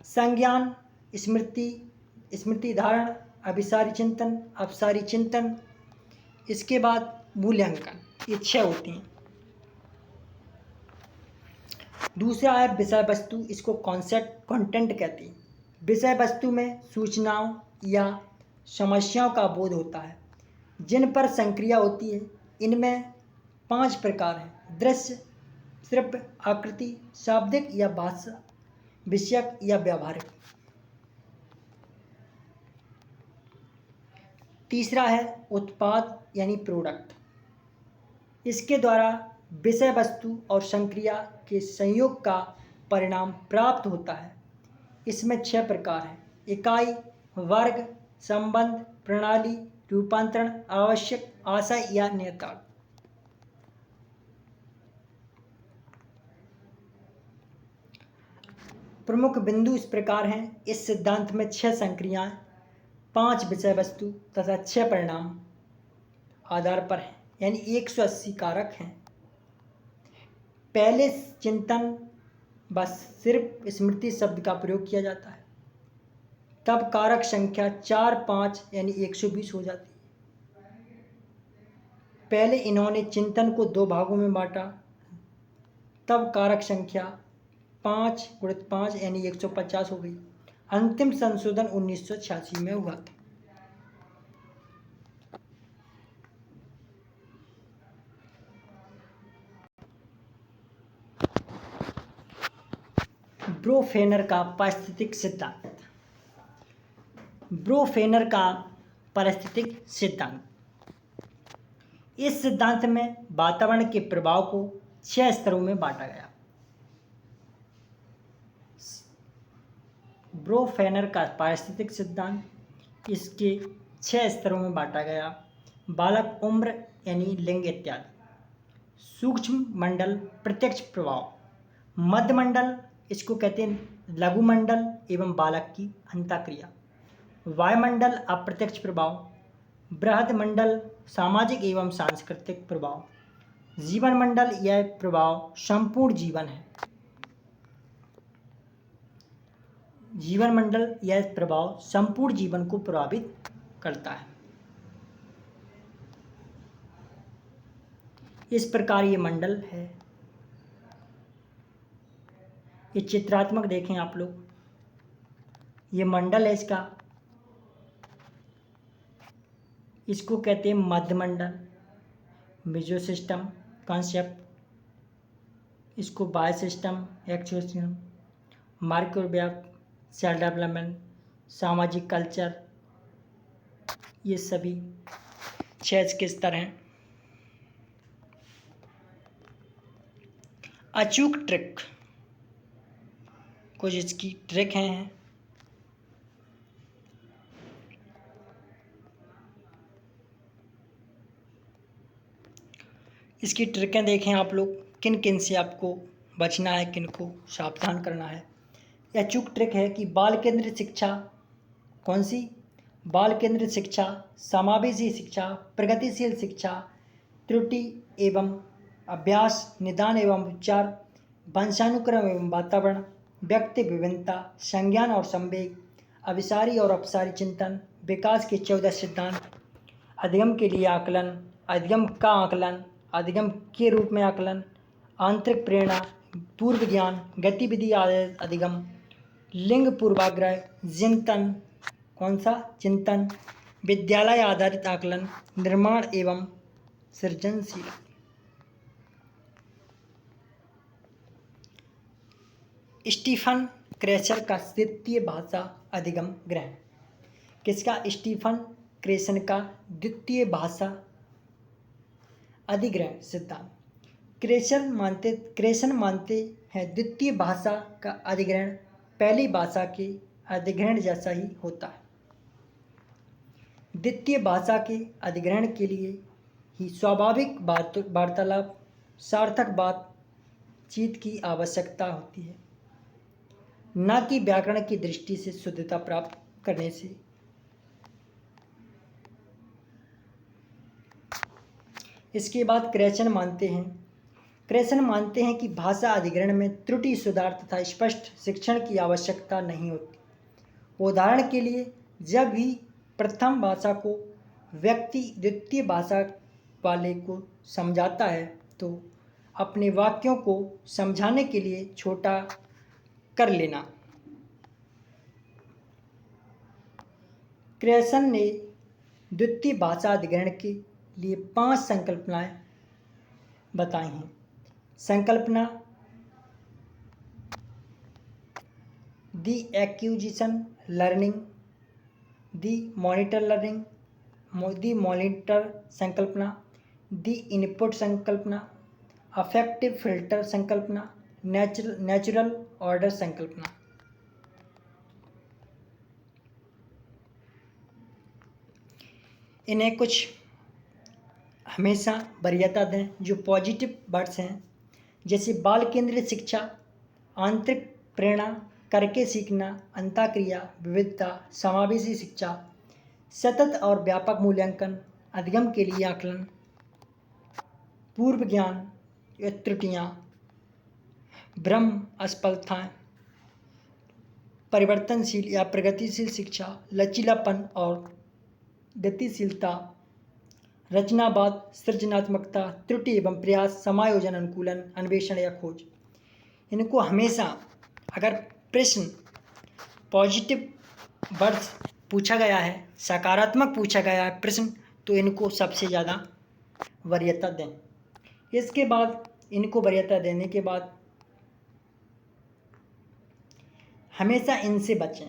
Speaker 1: संज्ञान, स्मृति धारण, अभिसारी चिंतन, अपसारी चिंतन, इसके बाद मूल्यांकन, ये 6 होती हैं। दूसरा है विषय वस्तु, इसको कॉन्सेप्ट कंटेंट कहते हैं। विषय वस्तु में सूचनाओं या समस्याओं का बोध होता है जिन पर संक्रिया होती है। इनमें 5 प्रकार हैं: दृश्य, श्रव्य, आकृति, शाब्दिक या भाषा, विषयक या व्यावहारिक। तीसरा है उत्पाद यानी प्रोडक्ट। इसके द्वारा विषय वस्तु और संक्रिया के संयोग का परिणाम प्राप्त होता है। इसमें 6 प्रकार हैं: इकाई, वर्ग, संबंध, प्रणाली, रूपांतरण, आवश्यक, आशय या नियतार्थ। प्रमुख बिंदु इस प्रकार हैं: इस सिद्धांत में 6 संक्रियाएं, 5 विषय वस्तु तथा 6 परिणाम आधार पर हैं, यानी 180 कारक हैं। पहले चिंतन बस सिर्फ स्मृति शब्द का प्रयोग किया जाता है, तब कारक संख्या 4, 5 यानी 120 हो जाती है। पहले इन्होंने चिंतन को 2 भागों में बांटा, तब कारक संख्या 5 × 5 यानी 150 हो गई। अंतिम संशोधन 1986 में हुआ था। ब्रोफेनर का पारिस्थितिक सिद्धांत। ब्रोफेनर का पारिस्थितिक सिद्धांत, इस सिद्धांत में वातावरण के प्रभाव को 6 स्तरों में बांटा गया। ब्रोफेनर का पारिस्थितिक सिद्धांत, इसके 6 स्तरों में बांटा गया: बालक, उम्र यानी लिंग इत्यादि। सूक्ष्म मंडल प्रत्यक्ष प्रभाव, मध्य मंडल इसको कहते हैं लघु मंडल एवं बालक की अंतःक्रिया, वायुमंडल अप्रत्यक्ष प्रभाव, बृहद मंडल सामाजिक एवं सांस्कृतिक प्रभाव, जीवन मंडल यह प्रभाव संपूर्ण जीवन है। जीवन मंडल यह प्रभाव संपूर्ण जीवन को प्रभावित करता है। इस प्रकार ये मंडल है। ये चित्रात्मक देखें आप लोग, ये मंडल है इसका, इसको कहते हैं मध्य मंडल, मेजो सिस्टम कॉन्सेप्ट, इसको बायो सिस्टम, एक्सो सिस्टम, माइक्रोबायोम, सेल डेवलपमेंट, सामाजिक कल्चर, ये सभी 6 के स्तर हैं। अचूक ट्रिक, कुछ इसकी ट्रिक हैं। इसकी ट्रिकें देखें आप लोग, किन किन से आपको बचना है, किन को सावधान करना है। यह अचूक ट्रिक है कि बाल केंद्रित शिक्षा कौन सी? बाल केंद्रित शिक्षा, समावेशी शिक्षा, प्रगतिशील शिक्षा, त्रुटि एवं अभ्यास, निदान एवं उपचार, वंशानुक्रम एवं वातावरण, व्यक्ति विभिन्नता, संज्ञान और संवेग, अभिसारी और अपसारी चिंतन, विकास के 14 सिद्धांत, अधिगम के लिए आकलन, अधिगम का आकलन, अधिगम के रूप में आकलन, आंतरिक प्रेरणा, पूर्व ज्ञान, गतिविधि आधारित अधिगम, लिंग पूर्वाग्रह, चिंतन, कौन सा? चिंतन, विद्यालय आधारित आकलन, निर्माण एवं सृजनशील। स्टीफन क्रेचर का द्वितीय भाषा अधिगम ग्रहण। किसका? स्टीफन क्रेचर का द्वितीय भाषा अधिग्रहण सिद्धांत। क्रेचर मानते हैं द्वितीय भाषा का अधिग्रहण पहली भाषा के अधिग्रहण जैसा ही होता है। द्वितीय भाषा के अधिग्रहण के लिए ही स्वाभाविक वार्तालाप, सार्थक बातचीत की आवश्यकता होती है, न कि व्याकरण की दृष्टि से शुद्धता प्राप्त करने से। इसके बाद क्रेचर मानते हैं कि भाषा अधिग्रहण में त्रुटि सुधार तथा स्पष्ट शिक्षण की आवश्यकता नहीं होती। उदाहरण के लिए, जब भी प्रथम भाषा को व्यक्ति द्वितीय भाषा वाले को समझाता है तो अपने वाक्यों को समझाने के लिए छोटा कर लेना। क्रिएशन ने द्वितीय भाषा अधिग्रहण के लिए 5 संकल्पनाएं बताई हैं। संकल्पना दी एक्विजिशन लर्निंग, दी मॉनिटर लर्निंग, दी मॉनिटर संकल्पना, दी इनपुट संकल्पना, अफेक्टिव फिल्टर संकल्पना, नेचुरल ऑर्डर संकल्पना। इन्हें कुछ हमेशा वरीयता दें जो पॉजिटिव वर्ड्स हैं, जैसे बाल केंद्रित शिक्षा, आंतरिक प्रेरणा, करके सीखना, अंतःक्रिया, विविधता, समावेशी शिक्षा, सतत और व्यापक मूल्यांकन, अधिगम के लिए आकलन, पूर्व ज्ञान या त्रुटियाँ, भ्रम असफलताएँ, परिवर्तनशील या प्रगतिशील शिक्षा, लचीलापन और गतिशीलता, रचनावाद, सृजनात्मकता, त्रुटि एवं प्रयास, समायोजन, अनुकूलन, अन्वेषण या खोज। इनको हमेशा अगर प्रश्न पॉजिटिव वर्ड्स पूछा गया है, सकारात्मक पूछा गया है प्रश्न, तो इनको सबसे ज़्यादा वरीयता दें। इसके बाद इनको वरीयता देने के बाद हमेशा इनसे बचें।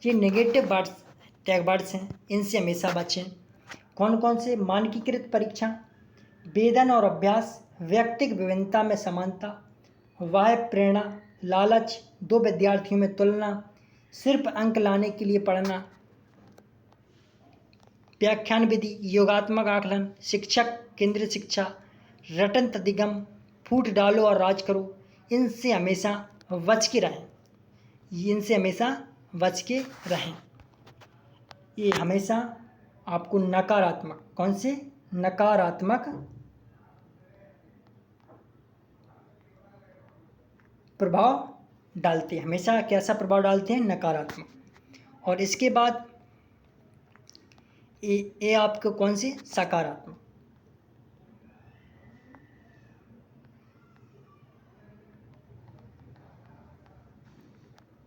Speaker 1: ये नेगेटिव वर्ड्स टैग वर्ड्स हैं, इनसे हमेशा बचें। कौन कौन से? मानकीकृत परीक्षण, वेदन और अभ्यास, व्यक्तिगत विभिन्नता में समानता, बाह्य प्रेरणा, लालच, 2 विद्यार्थियों में तुलना, सिर्फ अंक लाने के लिए पढ़ना, व्याख्यान विधि, योगात्मक आकलन, शिक्षक केंद्रित शिक्षा, रटन अधिगम, फूट डालो और राज करो। इनसे हमेशा बच के रहें, इनसे हमेशा बच के रहें। ये हमेशा आपको नकारात्मक, कौन से? नकारात्मक प्रभाव डालते हैं। हमेशा कैसा प्रभाव डालते हैं? नकारात्मक। और इसके बाद ये आपको कौन सी? सकारात्मक।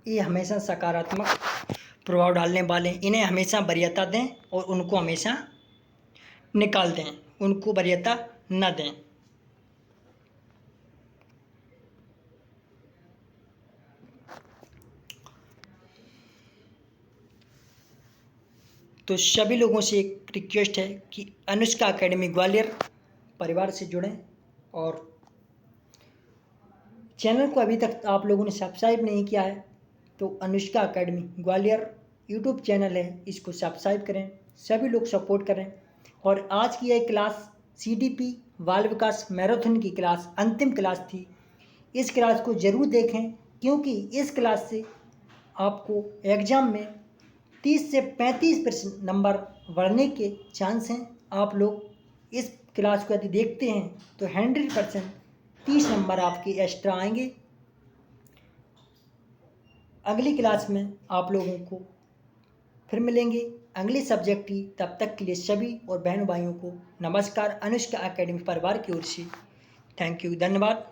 Speaker 1: ये हमेशा सकारात्मक प्रभाव डालने वाले, इन्हें हमेशा वरीयता दें और उनको हमेशा निकाल दें, उनको वरीयता न दें। तो सभी लोगों से एक रिक्वेस्ट है कि अनुष्का एकेडमी ग्वालियर परिवार से जुड़ें और चैनल को अभी तक आप लोगों ने सब्सक्राइब नहीं किया है तो Anushka academy Gwalior YouTube channel है, इसको सब्सक्राइब करें, सभी लोग सपोर्ट करें। और आज की यह क्लास CDP बाल विकास मैराथन की क्लास अंतिम क्लास थी। इस क्लास को ज़रूर देखें क्योंकि इस क्लास से आपको एग्ज़ाम में 30 से 35% नंबर बढ़ने के चांस हैं। आप लोग इस क्लास को यदि देखते हैं तो 100% 30 नंबर आपके एक्स्ट्रा आएंगे। अगली क्लास में आप लोगों को फिर मिलेंगे अगले सब्जेक्ट की। तब तक के लिए सभी और बहनों भाइयों को नमस्कार। अनुष्का एकेडमी परिवार की ओर से थैंक यू, धन्यवाद।